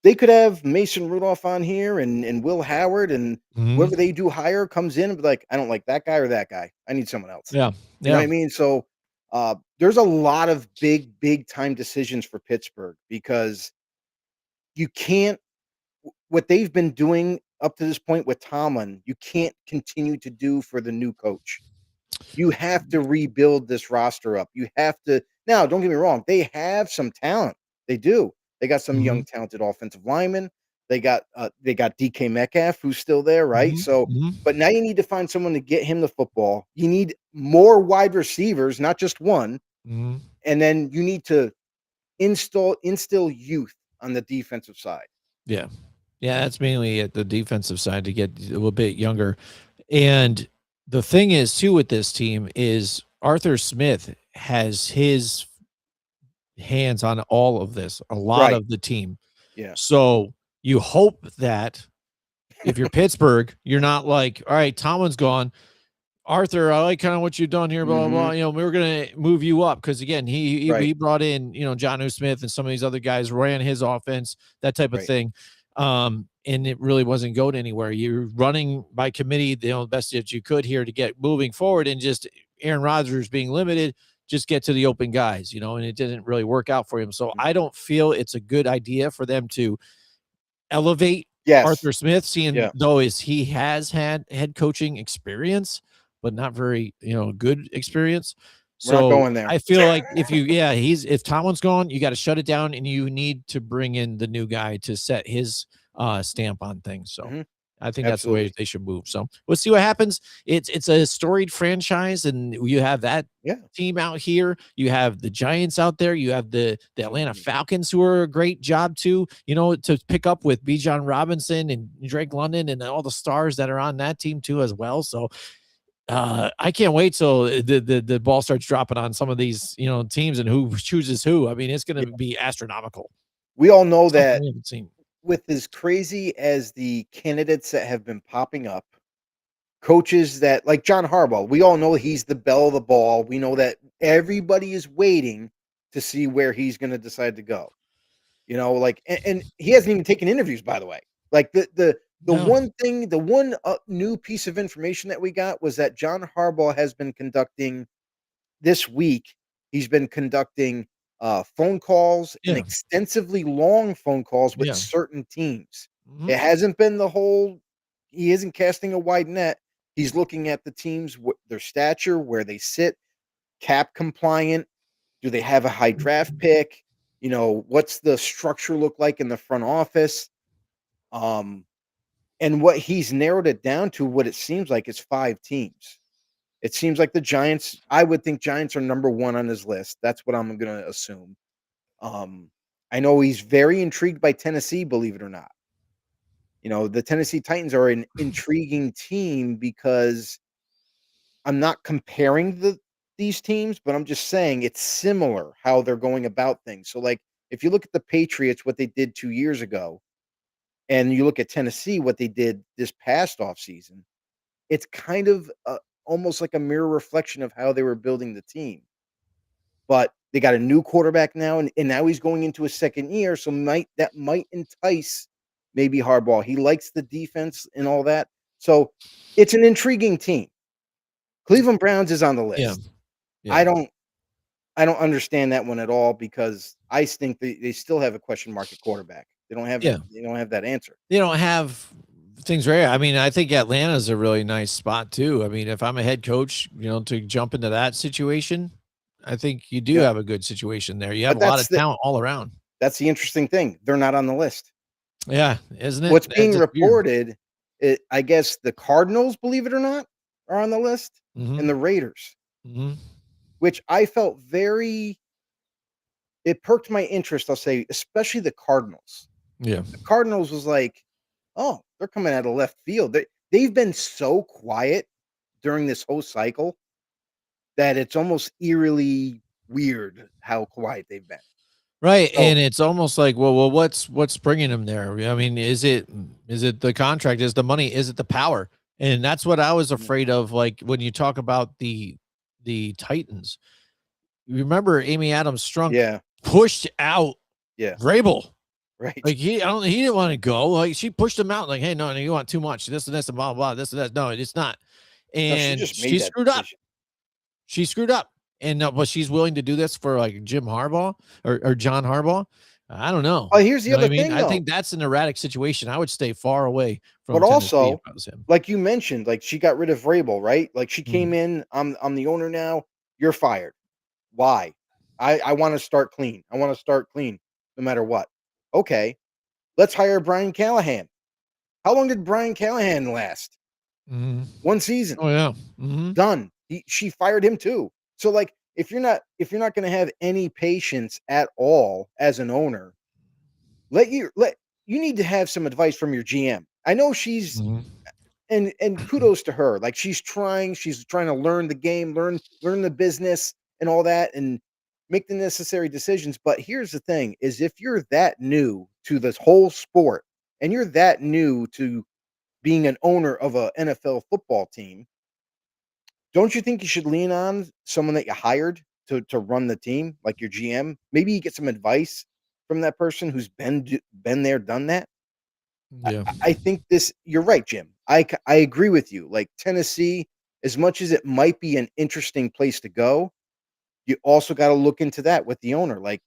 They could have Mason Rudolph on here and Will Howard and Mhm. whoever they do hire comes in and be like, "I don't like that guy or that guy. I need someone else." Yeah, You know what yeah. I mean? So, there's a lot of big time decisions for Pittsburgh because you can't what they've been doing up to this point with Tomlin, you can't continue to do for the new coach. You have to rebuild this roster up. You have to now, don't get me wrong, they have some talent. They do. They got some young Mhm, talented offensive linemen. They got DK Metcalf who's still there, right? mhm, So, mhm, but now you need to find someone to get him the football. You need more wide receivers, not just one, mhm. and then you need to instill youth on the defensive side. Yeah. Yeah, that's mainly at the defensive side to get a little bit younger, and the thing is too with this team is Arthur Smith has his hands on all of this, a lot Right. of the team. Yeah. So, you hope that if you're Pittsburgh, you're not like, "All right, Tomlin's gone. Arthur, I like kind of what you've done here, blah, blah, Mhm. blah. You know, we were going to move you up because, again, Right, he brought in, you know, John O. Smith and some of these other guys ran his offense, that type of right. thing. And it really wasn't going anywhere. You're running by committee, you know, the best that you could here to get moving forward, and just Aaron Rodgers being limited, just get to the open guys, you know, and it didn't really work out for him. So Mhm. I don't feel it's a good idea for them to elevate Yes. Arthur Smith, seeing Yeah. though is he has had head coaching experience, but not very, you know, good experience. We're not So going there. I feel like if Tomlin's gone, you got to shut it down and you need to bring in the new guy to set his stamp on things. So Mhm. I think that's the way Absolutely. they should move. So we'll see what happens. It's a storied franchise, and you have that Yeah. team out here. You have the Giants out there. You have the Atlanta Mhm. Falcons, who are a great job too, you know, to pick up with Bijan Robinson and Drake London and all the stars that are on that team too as well. So I can't wait till the ball starts dropping on some of these, you know, teams and who chooses who. I mean, it's Yeah. going to be astronomical. We all know Something that we haven't seen. with as crazy as the candidates that have been popping up, coaches that like John Harbaugh, we all know he's the belle of the ball. We know that everybody is waiting to see where he's gonna decide to go. You know, like, and he hasn't even taken interviews, by the way. Like the No. one thing, the one new piece of information that we got was that John Harbaugh has been conducting this week. He's been conducting phone calls and Yeah. extensively long phone calls with Yeah. certain teams. Hmm. It hasn't been the whole. He isn't casting a wide net. He's looking at the teams, their stature, where they sit, cap compliant. Do they have a high draft pick? You know, what's the structure look like in the front office? Um, and what he's narrowed it down to, what it seems like, is 5 teams. It seems like the Giants, I would think Giants are number 1 on his list. That's what I'm gonna assume. Um, I know he's very intrigued by Tennessee, believe it or not. You know, the Tennessee Titans are an intriguing team because I'm not comparing these teams, but I'm just saying it's similar how they're going about things. So, like, if you look at the Patriots, what they did 2 years ago, and you look at Tennessee, what they did this past offseason, it's kind of, almost like a mirror reflection of how they were building the team. But they got a new quarterback now, and now he's going into his 2nd year, so might entice maybe Harbaugh. He likes the defense and all that. So, it's an intriguing team. Cleveland Browns is on the Yeah. list. Yeah. I don't I don't understand that one at all because I think they still have a question mark at quarterback. Yeah. They don't have that answer. They don't have things rare. I mean, I think Atlanta's a really nice spot too. I mean, if I'm a head coach, you know, to jump into that situation, I think you do Yeah. have a good situation there. You have But a lot of talent all around. that's the interesting thing. They're not on the list. Yeah, isn't it? What's That's being just weird. reported, I guess the Cardinals, believe it or not, are on the list, and Mhm. the Raiders, Mhm. which I felt very it perked my interest, I'll say, especially the Cardinals. Yeah. The Cardinals was like, "Oh, they're coming out of left field." They've been so quiet during this whole cycle that it's almost eerily weird how quiet they've been. Right, So, and it's almost like, well, what's bringing him there? I mean, is it the contract? Is the money? Is it the power? And that's what I was mm, afraid of. Like when you talk about the Titans, you remember Amy Adams Strunk yeah, pushed out yeah, Vrabel. right. Like he didn't want to go. Like she pushed him out. Like, hey, no, you want too much. This and blah blah. This and that. No, it's not. No, she And just made she that screwed up. decision. She screwed up. And but she's willing to do this for like Jim Harbaugh or John Harbaugh. I don't know. Oh, here's You the know what I other mean? thing, I though. think that's an erratic situation. I would stay far away But from Tennessee if also, I was him. like you mentioned, like she got rid of Vrabel, right? Like she came Mm, in, I'm the owner now. You're fired. Why? I want to start clean. I want to start clean no matter what. Okay, let's hire Brian Callahan. How long did Brian Callahan last? mhm. 1 season. Oh yeah. Mhm. Done. She fired him too. So like if you're not going to have any patience at all as an owner, let you need to have some advice from your GM. I know she's Mhm. and kudos to her. Like she's trying to learn the game, learn the business and all that and make the necessary decisions. But here's the thing is if you're that new to this whole sport and you're that new to being an owner of a NFL football team, don't you think you should lean on someone that you hired to run the team, like your GM? Maybe you get some advice from that person who's been there, done that. Yeah. I think this. You're right, Jim. I agree with you. Like Tennessee, as much as it might be an interesting place to go, you also got to look into that with the owner. Like,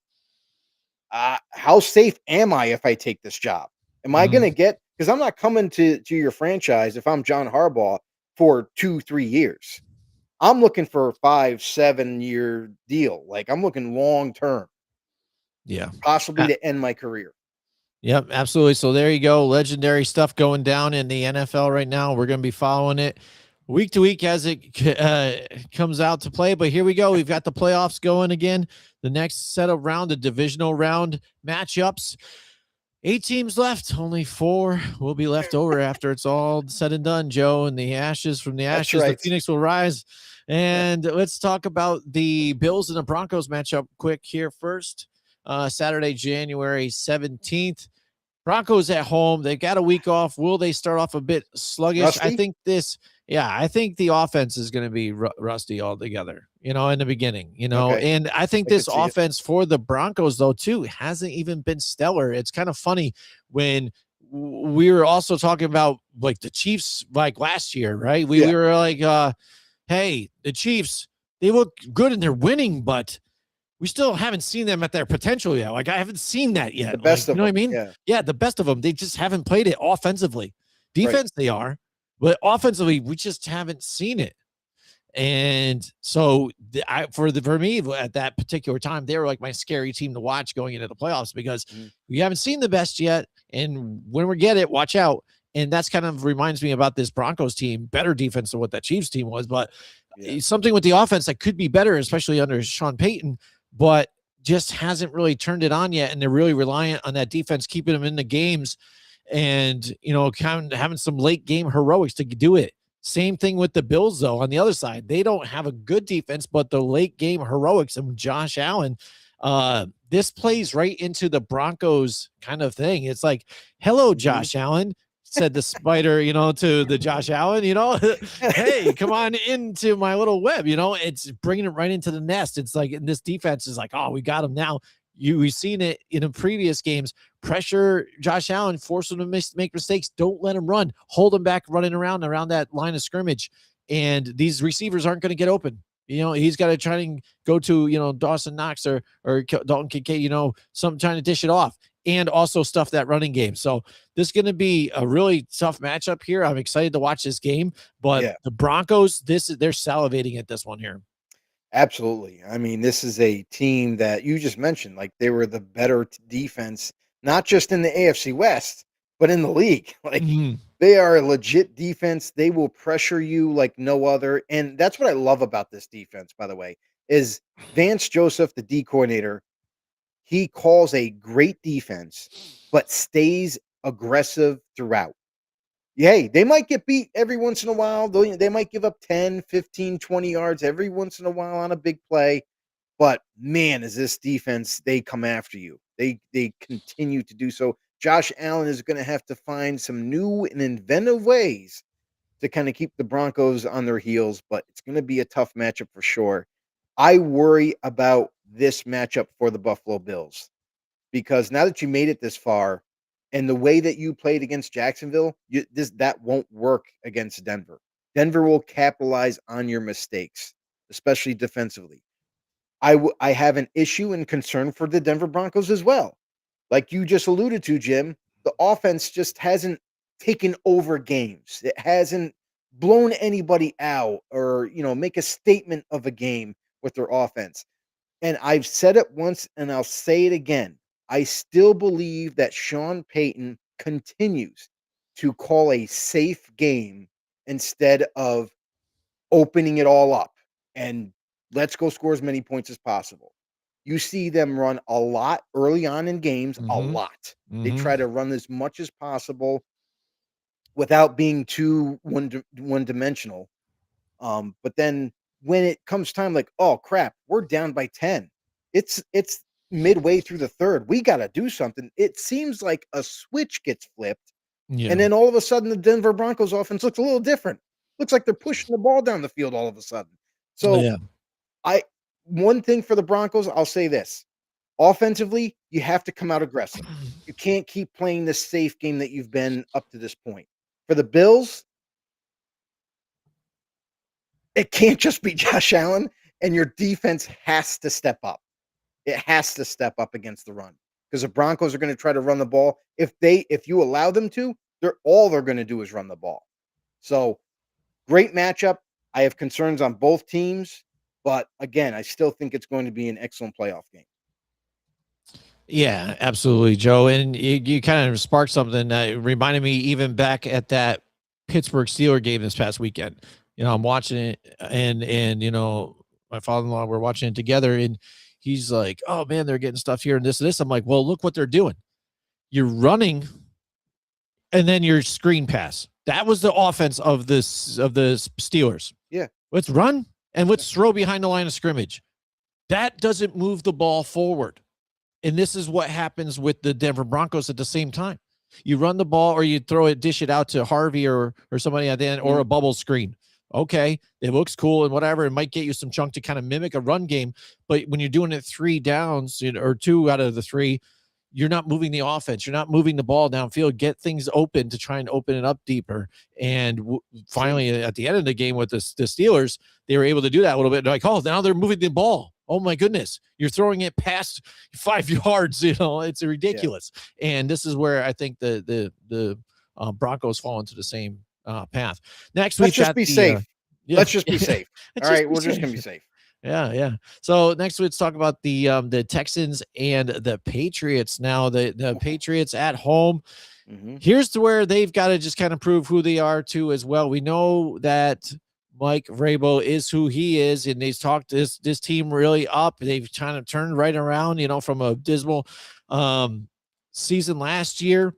how safe am I if I take this job? Am I going to Mhm. get? Because I'm not coming to your franchise if I'm John Harbaugh for 2-3 years. I'm looking for a 5-7 year deal. Like I'm looking long term, Yeah. possibly to end my career. Yep, absolutely. So there you go. Legendary stuff going down in the NFL right now. We're going to be following it week to week as it comes out to play. But here we go. We've got the playoffs going again. The next set of round, the divisional round matchups. 8 teams left. Only 4 will be left over after it's all said and done, Joe. And the ashes from the That's ashes, the right. Phoenix will rise. And let's talk about the Bills and the Broncos matchup quick here first. Saturday, January 17th. Broncos at home. They've got a week off. Will they start off a bit sluggish? I Rusty? think I think the offense is going to be rusty altogether, in the beginning, Okay. and I think I could this see it. offense for the Broncos, though, too, hasn't even been stellar. It's kind of funny when we were also talking about like the Chiefs, like last year, right? We Yeah. were like, hey, the Chiefs, they look good and they're winning, but we still haven't seen them at their potential yet. Like I haven't seen that The yet. Like, best you of know what I them. mean? Yeah. Yeah, the best of them. They just haven't played it offensively. Right. Defense, they are, but offensively, we just haven't seen it. And so for me at that particular time, they were like my scary team to watch going into the playoffs because Mhm. we haven't seen the best yet. And when we get it, watch out. And that's kind of reminds me about this Broncos team, better defense than what that Chiefs team was, but Yeah. something with the offense that could be better, especially under Sean Payton, but just hasn't really turned it on yet. And they're really reliant on that defense keeping them in the games and, kind of having some late game heroics to do it. Same thing with the Bills, though. On the other side, they don't have a good defense, but the late game heroics and Josh Allen, this plays right into the Broncos kind of thing. It's like, hello, Mhm. Josh Allen, said the spider, to the Josh Allen, hey, come on into my little web, it's bringing it right into the nest. It's like, and this defense is like, oh, we got him now. We've seen it in the previous games. Pressure Josh Allen, force him to make mistakes. Don't let him run. Hold him back running around that line of scrimmage. And these receivers aren't going to get open. He's got to try and go to, Dawson Knox or Dalton Kincaid, some trying to dish it off and also stuff that running game. So this is going to be a really tough matchup here. I'm excited to watch this game, but Yeah. the Broncos, they're salivating at this one here. Absolutely. I mean, this is a team that you just mentioned, like they were the better defense, not just in the AFC West, but in the league. Like Mhm. they are a legit defense. They will pressure you like no other. And that's what I love about this defense, by the way, is Vance Joseph, the D coordinator. He calls a great defense, but stays aggressive throughout. Hey, they might get beat every once in a while. They might give up 10, 15, 20 yards every once in a while on a big play. But man, is this defense, they come after you. They continue to do so. Josh Allen is going to have to find some new and inventive ways to kind of keep the Broncos on their heels, but it's going to be a tough matchup for sure. I worry about this matchup for the Buffalo Bills because now that you made it this far and the way that you played against Jacksonville, that won't work against Denver. Denver will capitalize on your mistakes, especially defensively. I have an issue and concern for the Denver Broncos as well. Like you just alluded to, Jim, the offense just hasn't taken over games. It hasn't blown anybody out or, make a statement of a game with their offense. And I've said it once and I'll say it again. I still believe that Sean Payton continues to call a safe game instead of opening it all up and let's go score as many points as possible. You see them run a lot early on in games, a Mm-hmm. lot. They Mm-hmm. try to run as much as possible without being too one dimensional. But then when it comes time, like, oh crap, we're down by 10. It's midway through the third. We gotta do something. It seems like a switch gets flipped, and Yeah. then all of a sudden the Denver Broncos offense looks a little different. looks like they're pushing the ball down the field all of a sudden. Oh, So yeah. one thing for the Broncos, I'll say this. Offensively, you have to come out aggressive. You can't keep playing this safe game that you've been up to this point. For the Bills, it can't just be Josh Allen, and your defense has to step up. It has to step up against the run because the Broncos are going to try to run the ball. If you allow them to, they're going to do is run the ball. So great matchup. I have concerns on both teams, but again, I still think it's going to be an excellent playoff game. Yeah, absolutely, Joe. And you kind of sparked something that reminded me even back at that Pittsburgh Steeler game this past weekend. I'm watching it, and my father-in-law, we're watching it together, and he's like, "Oh man, they're getting stuff here and this and this." I'm like, "Well, look what they're doing. You're running, and then your screen pass. That was the offense of the Steelers. Yeah, Let's run and let's throw behind the line of scrimmage. That doesn't move the ball forward." And this is what happens with the Denver Broncos at the same time. You run the ball or you dish it out to Harvey or somebody at the end or a bubble screen. Okay, it looks cool and whatever. It might get you some chunk to kind of mimic a run game. But when you're doing it 3 downs or 2 out of the 3, you're not moving the offense. You're not moving the ball downfield. Get things open to try and open it up deeper. And finally, at the end of the game with the Steelers, they were able to do that a little bit. They're like, oh, now they're moving the ball. Oh my goodness, you're throwing it past 5 yards. It's ridiculous. Yeah. And this is where I think the Broncos fall into the same path. Next week, let's just be safe. Let's just be safe. All right, we're just gonna be safe. Yeah. So next let's talk about the Texans and the Patriots. Now the Patriots at home. Mm-hmm. Here's to where they've got to just kind of prove who they are too as well. We know that Mike Vrabel is who he is, and they've talked this team really up. They've kind of turned right around, from a dismal season last year.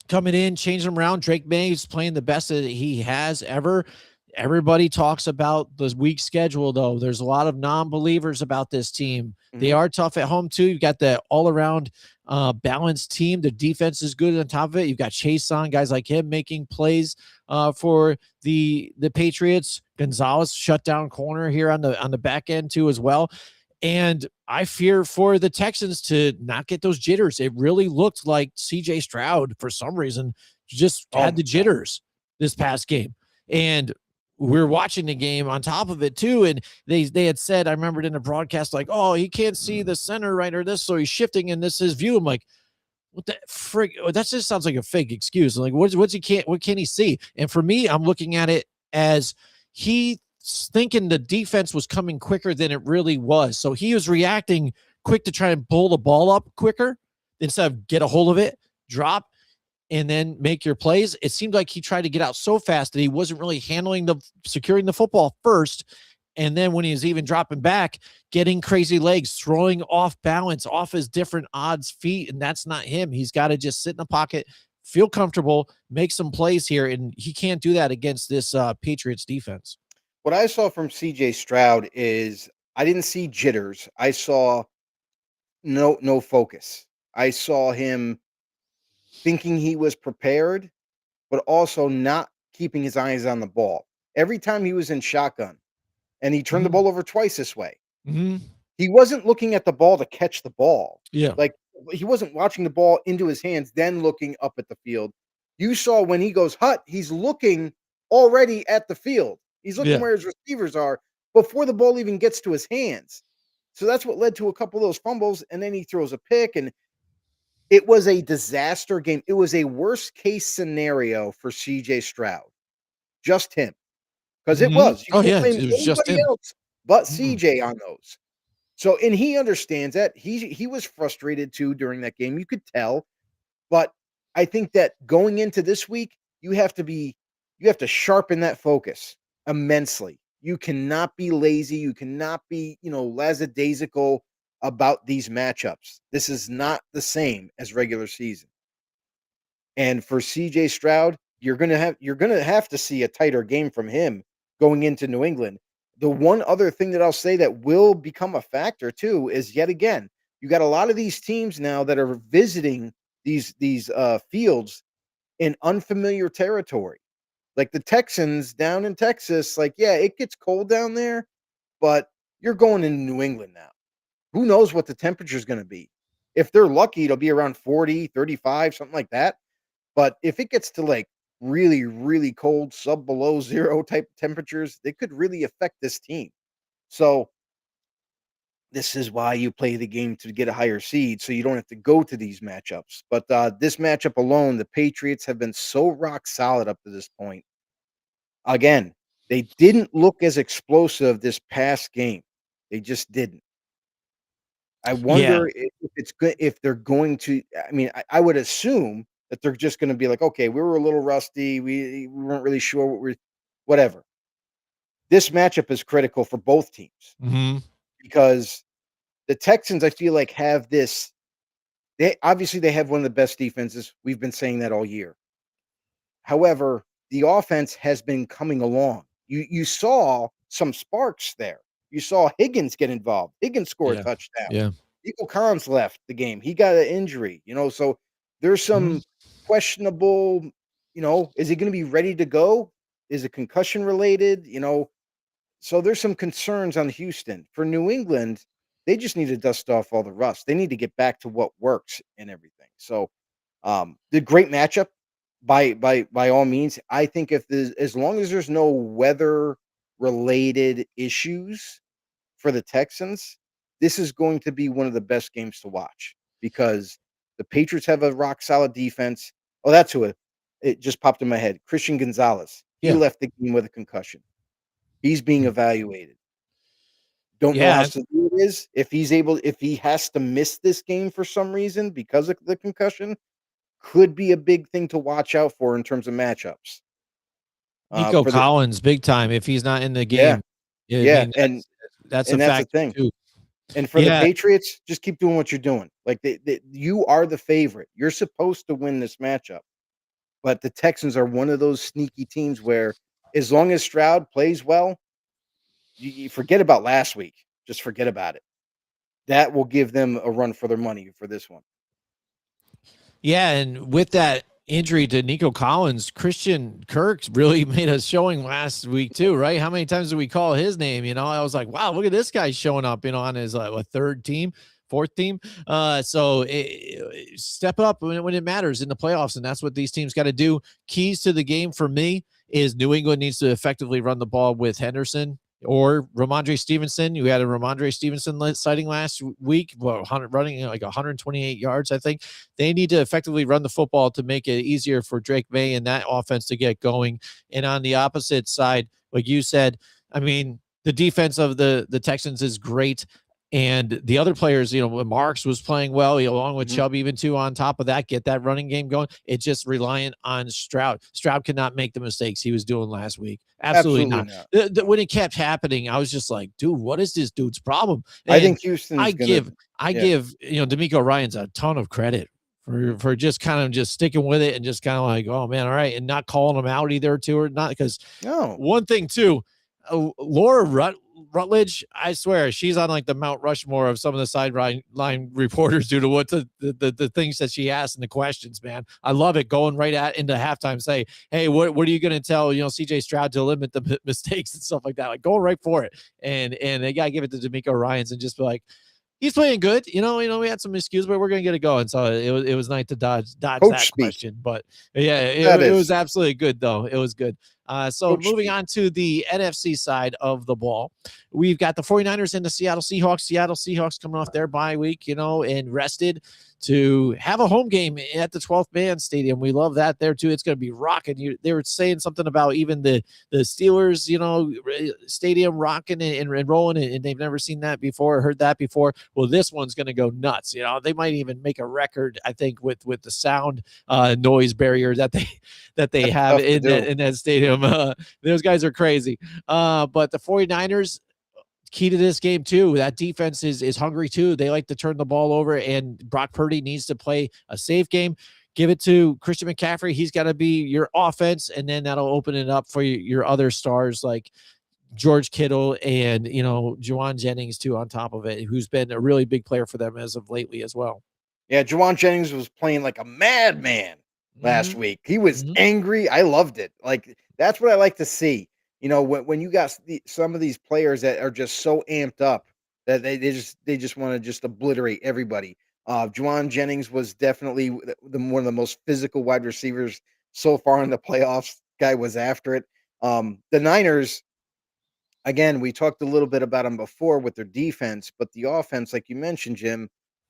Coming in, changing them around. Drake May is playing the best that he has ever. Everybody talks about the weak schedule, though. There's a lot of non-believers about this team. Mm-hmm. They are tough at home, too. You've got the all-around balanced team. The defense is good on top of it. You've got Chase on, guys like him making plays for the Patriots. Gonzalez shut down corner here on the back end, too, as well. And I fear for the Texans to not get those jitters. It really looked like C.J. Stroud, for some reason, just had the jitters this past game. And we're watching the game on top of it too, and they had said, I remembered in the broadcast, like, oh, he can't see the center right or this, so he's shifting and this is his view. I'm like, what the frick? That just sounds like a fake excuse. Like, what can he see? And for me, I'm looking at it as he thinking the defense was coming quicker than it really was. So he was reacting quick to try and pull the ball up quicker instead of get a hold of it, drop, and then make your plays. It seemed like he tried to get out so fast that he wasn't really securing the football first. And then when he was even dropping back, getting crazy legs, throwing off balance, off his different odds feet. And that's not him. He's got to just sit in the pocket, feel comfortable, make some plays here. And he can't do that against this Patriots defense. What I saw from CJ Stroud is I didn't see jitters. I saw no focus. I saw him thinking he was prepared, but also not keeping his eyes on the ball. Every time he was in shotgun, and he turned the ball over twice this way, he wasn't looking at the ball to catch the ball. Yeah. Like, he wasn't watching the ball into his hands, then looking up at the field. You saw when he goes hut, he's looking already at the field. He's looking where his receivers are before the ball even gets to his hands. So that's what led to a couple of those fumbles, and then he throws a pick, and it was a disaster game. It was a worst case scenario for CJ Stroud. Just him. Because it was. You can't blame it was just him. Else but CJ on those. So, and he understands that. He was frustrated too during that game. You could tell. But I think that going into this week, you have to sharpen that focus immensely. You cannot be lazy. You cannot be, lackadaisical about these matchups. This is not the same as regular season. And for CJ Stroud, you're gonna have to see a tighter game from him going into New England. The one other thing that I'll say that will become a factor too is, yet again, you got a lot of these teams now that are visiting these fields in unfamiliar territory. Like the Texans down in Texas, like, yeah, it gets cold down there, but you're going into New England now. Who knows what the temperature is going to be? If they're lucky, it'll be around 40, 35, something like that. But if it gets to like really, really cold, sub below zero type temperatures, they could really affect this team. So this is why you play the game to get a higher seed, so you don't have to go to these matchups. But this matchup alone, the Patriots have been so rock solid up to this point. Again, they didn't look as explosive this past game. They just didn't. I Yeah. wonder if it's good if they're going to. I mean, I would assume that they're just going to be like, okay, we were a little rusty. We weren't really sure what we're, whatever. This matchup is critical for both teams Mm-hmm. because the Texans, I feel like, have this. They obviously they have one of the best defenses. We've been saying that all year. However, the offense has been coming along. You saw some sparks there. You saw Higgins get involved. Higgins scored a Yeah. touchdown. Yeah. Nico Collins left the game. He got an injury, so there's Mhm. some questionable, is he going to be ready to go? Is it concussion related? So there's some concerns on Houston. For New England, they just need to dust off all the rust. They need to get back to what works and everything. So the great matchup by all means. I think if there's as long as there's no weather related issues for the Texans, this is going to be one of the best games to watch because the Patriots have a rock solid defense. Oh, that's who it just popped in my head. Christian Gonzalez. He Yeah. left the game with a concussion. He's being evaluated. Don't know how Yeah. severe it is. If he has to miss this game for some reason because of the concussion, could be a big thing to watch out for in terms of matchups. Nico For the Collins, big time. If he's not in the Yeah, game, I yeah, mean that's a and that's the factor thing. too. And for the Yeah. Patriots, just keep doing what you're doing. Like you are the favorite. You're supposed to win this matchup. But the Texans are one of those sneaky teams where as long as Stroud plays well, you forget about last week. Just forget about it. That will give them a run for their money for this one. Yeah, and with that injury to Nico Collins, Christian Kirk really made us showing last week too, right? How many times did we call his name? I was like, wow, look at this guy showing up, on his third team, fourth team. So step up when it matters in the playoffs, and that's what these teams got to do. Keys to the game for me is New England needs to effectively run the ball with Henderson or Ramondre Stevenson. You had a Ramondre Stevenson sighting last week, running like 128 yards, I think. They need to effectively run the football to make it easier for Drake May and that offense to get going. And on the opposite side, like you said, I mean, the defense of the Texans is great. And the other players, Marks was playing well, along with Chubb, even too, on top of that, get that running game going. It's just reliant on Stroud. Stroud could not make the mistakes he was doing last week. Absolutely not. When it kept happening, I was just like, dude, what is this dude's problem? And I think Houston's I give D'Amico Ryans a ton of credit for just kind of just sticking with it and just kind of like, oh man, all right, and not calling them out either too, or not, because one thing too, Laura Rutledge, I swear she's on like the Mount Rushmore of some of the sideline reporters due to what the things that she asked and the questions, man. I love it, going right into halftime, say, hey, what are you going to tell CJ Stroud to limit the mistakes and stuff like that, like going right for it, and they got to give it to D'Amico Ryans and just be like, he's playing good. We had some excuse, but we're going to get it going. So it was nice to dodge Coach that speak. question. But yeah, it was absolutely good though. It was good. So Coach moving speak. on to the NFC side of the ball, we've got the 49ers and the Seattle Seahawks. Seattle Seahawks coming off their bye week, and rested to have a home game at the 12th Man Stadium. We love that there too. It's going to be rocking. They were saying something about even the Steelers, stadium rocking and rolling, and they've never seen that before, heard that before. Well, this one's going to go nuts. They might even make a record, I think, with the sound noise barrier that they have in that stadium. Those guys are crazy. But the 49ers, key to this game too, that defense is hungry too. They like to turn the ball over, and Brock Purdy needs to play a safe game. Give it to Christian McCaffrey. He's got to be your offense, and then that'll open it up for your other stars like George Kittle and Juwan Jennings too, on top of it, who's been a really big player for them as of lately as well. Yeah, Juwan Jennings was playing like a madman last week. He was angry. I loved it. Like, That's what I like to see. When you got some of these players that are just so amped up that they just want to just obliterate everybody. Juwan Jennings was definitely one of the most physical wide receivers so far in the playoffs. Guy was after it. The Niners, again, we talked a little bit about them before with their defense, but the offense, like you mentioned, Jim,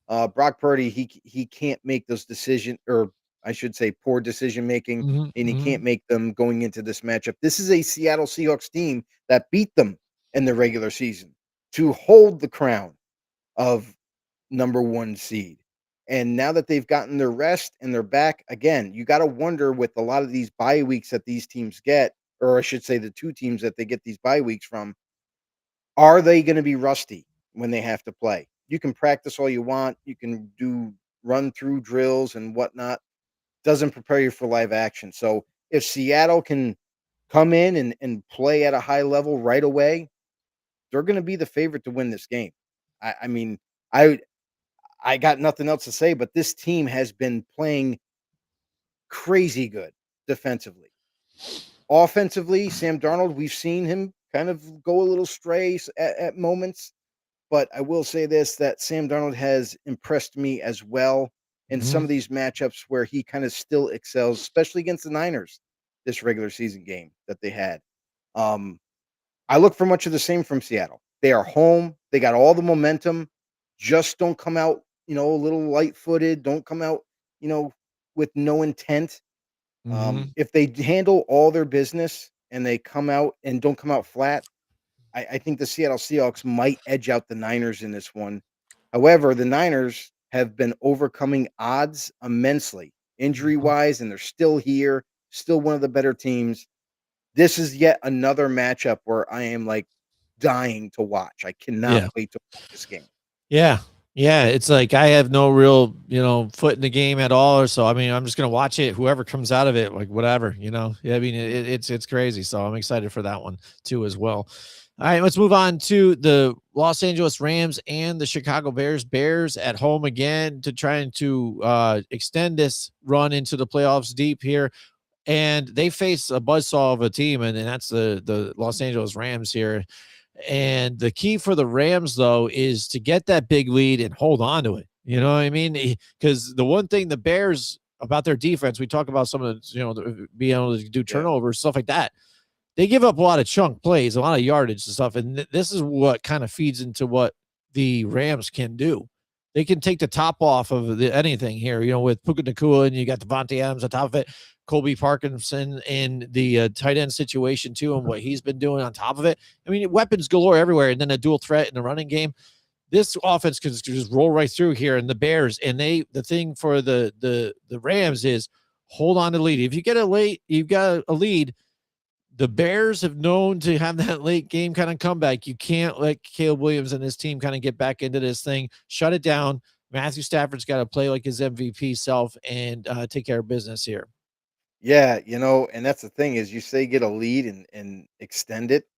Brock Purdy, he can't make those decisions, or I should say, poor decision making, Mhm, and he can't mhm, make them going into this matchup. This is a Seattle Seahawks team that beat them in the regular season to hold the crown of number one seed. And now that they've gotten their rest and they're back again, you got to wonder with a lot of these bye weeks that these teams get, or I should say, the two teams that they get these bye weeks from, are they gonna be rusty when they have to play? You can practice all you want, you can do run through drills and whatnot, doesn't prepare you for live action. So, if Seattle can come in and play at a high level right away, they're gonna be the favorite to win this game. I mean, I I got nothing else to say, but this team has been playing crazy good defensively. Offensively, Sam Darnold, we've seen him kind of go a little stray at moments. But I will say this, that Sam Darnold has impressed me as well in some mhm. of these matchups where he kind of still excels, especially against the Niners this regular season game that they had. Um, I look for much of the same from Seattle. They are home. They got all the momentum. Just don't come out, a little light footed. Don't come out, you know, with no intent. Mhm. If they handle all their business and they come out and don't come out flat, I think the Seattle Seahawks might edge out the Niners in this one. However, the Niners have been overcoming odds immensely, injury Mhm. wise, and they're still here, still one of the better teams. This is yet another matchup where I am like dying to watch. I cannot Yeah. wait to watch this game. Yeah. Yeah, it's like I have no real, foot in the game at all, or so. I mean, I'm just gonna watch it. Whoever comes out of it, like whatever, you know. Yeah, I mean, it's crazy. So I'm excited for that one too as well. All right, let's move on to the Los Angeles Rams and the Chicago Bears. Bears at home again to trying to extend this run into the playoffs deep here, and they face a buzzsaw of a team, and that's the Los Angeles Rams here. And the key for the Rams, though, is to get that big lead and hold on to it. You know what I mean? Because the one thing the Bears about their defense, we talk about some of the, being able to do Yeah. turnovers, stuff like that. They give up a lot of chunk plays, a lot of yardage and stuff. And this is what kind of feeds into what the Rams can do. They can take the top off of anything here, with Puka Nacua, and you got Devontae Adams on top of it, Colby Parkinson in the tight end situation too, and what he's been doing on top of it. I mean, weapons galore everywhere, and then a dual threat in the running game. This offense can just roll right through here, and the Bears. And the thing for the Rams is hold on to the lead. If you get a late, you've got a lead. The Bears have known to have that late game kind of comeback. You can't let Caleb Williams and his team kind of get back into this thing, shut it down. Matthew Stafford's got to play like his MVP self and take care of business here. Yeah, and that's the thing is you say get a lead and extend it.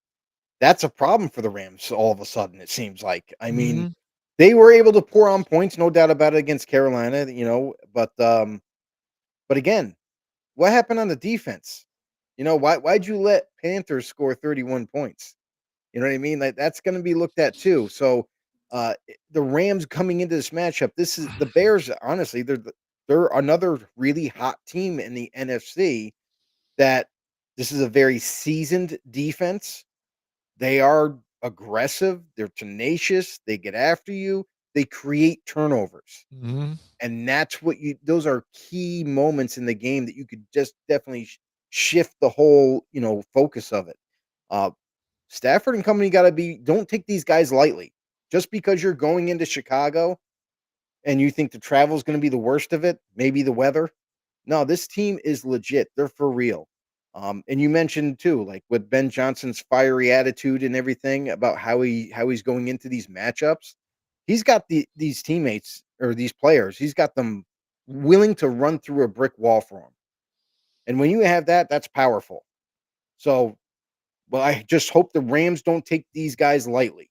That's a problem for the Rams all of a sudden, it seems like. I mean, Mm-hmm. they were able to pour on points, no doubt about it, against Carolina, but again, what happened on the defense? Why'd you let Panthers score 31 points? You know what I mean? Like that's going to be looked at too. So the Rams coming into this matchup, this is the Bears. Honestly, they're another really hot team in the NFC. That this is a very seasoned defense. They are aggressive. They're tenacious. They get after you. They create turnovers. Mm-hmm. And that's what those are key moments in the game that you could just definitely shift the whole, focus of it. Uh, Stafford and company got to don't take these guys lightly. Just because you're going into Chicago and you think the travel is going to be the worst of it, maybe the weather. No, this team is legit. They're for real. And you mentioned too, like with Ben Johnson's fiery attitude and everything about how he's going into these matchups. He's got these teammates or these players. He's got them willing to run through a brick wall for him. And when you have that, that's powerful. So, well, I just hope the Rams don't take these guys lightly.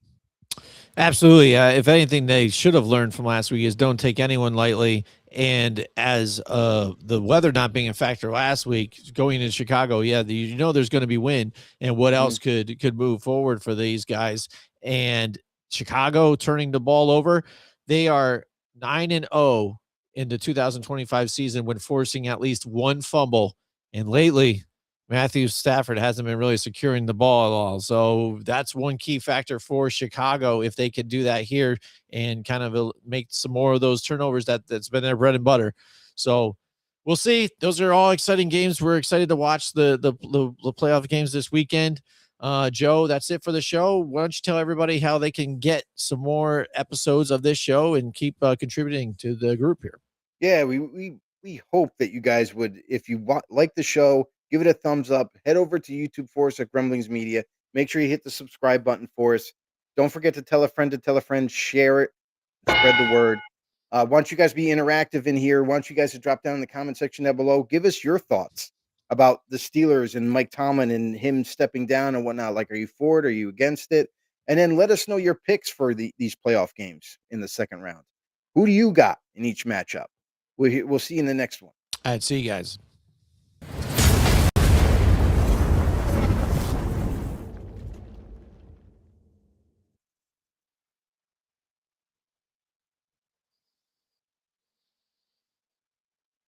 Absolutely. If anything, they should have learned from last week is don't take anyone lightly. And as the weather not being a factor last week, going in Chicago, there's going to be wind, and what else could move forward for these guys? And Chicago turning the ball over, they are 9-0 in the 2025 season when forcing at least one fumble. And lately, Matthew Stafford hasn't been really securing the ball at all. So that's one key factor for Chicago. If they could do that here and kind of make some more of those turnovers, that's been their bread and butter. So we'll see. Those are all exciting games. We're excited to watch the playoff games this weekend. Joe, that's it for the show. Why don't you tell everybody how they can get some more episodes of this show and keep contributing to the group here? Yeah, we hope that you guys would, if you like the show, give it a thumbs up. Head over to YouTube for us at Grumblings Media. Make sure you hit the subscribe button for us. Don't forget to tell a friend, share it, spread the word. Why don't you guys be interactive in here? Why don't you guys drop down in the comment section down below? Give us your thoughts about the Steelers and Mike Tomlin and him stepping down and whatnot. Like, are you for it? Are you against it? And then let us know your picks for these playoff games in the second round. Who do you got in each matchup? We'll see you in the next one. All right, see you guys.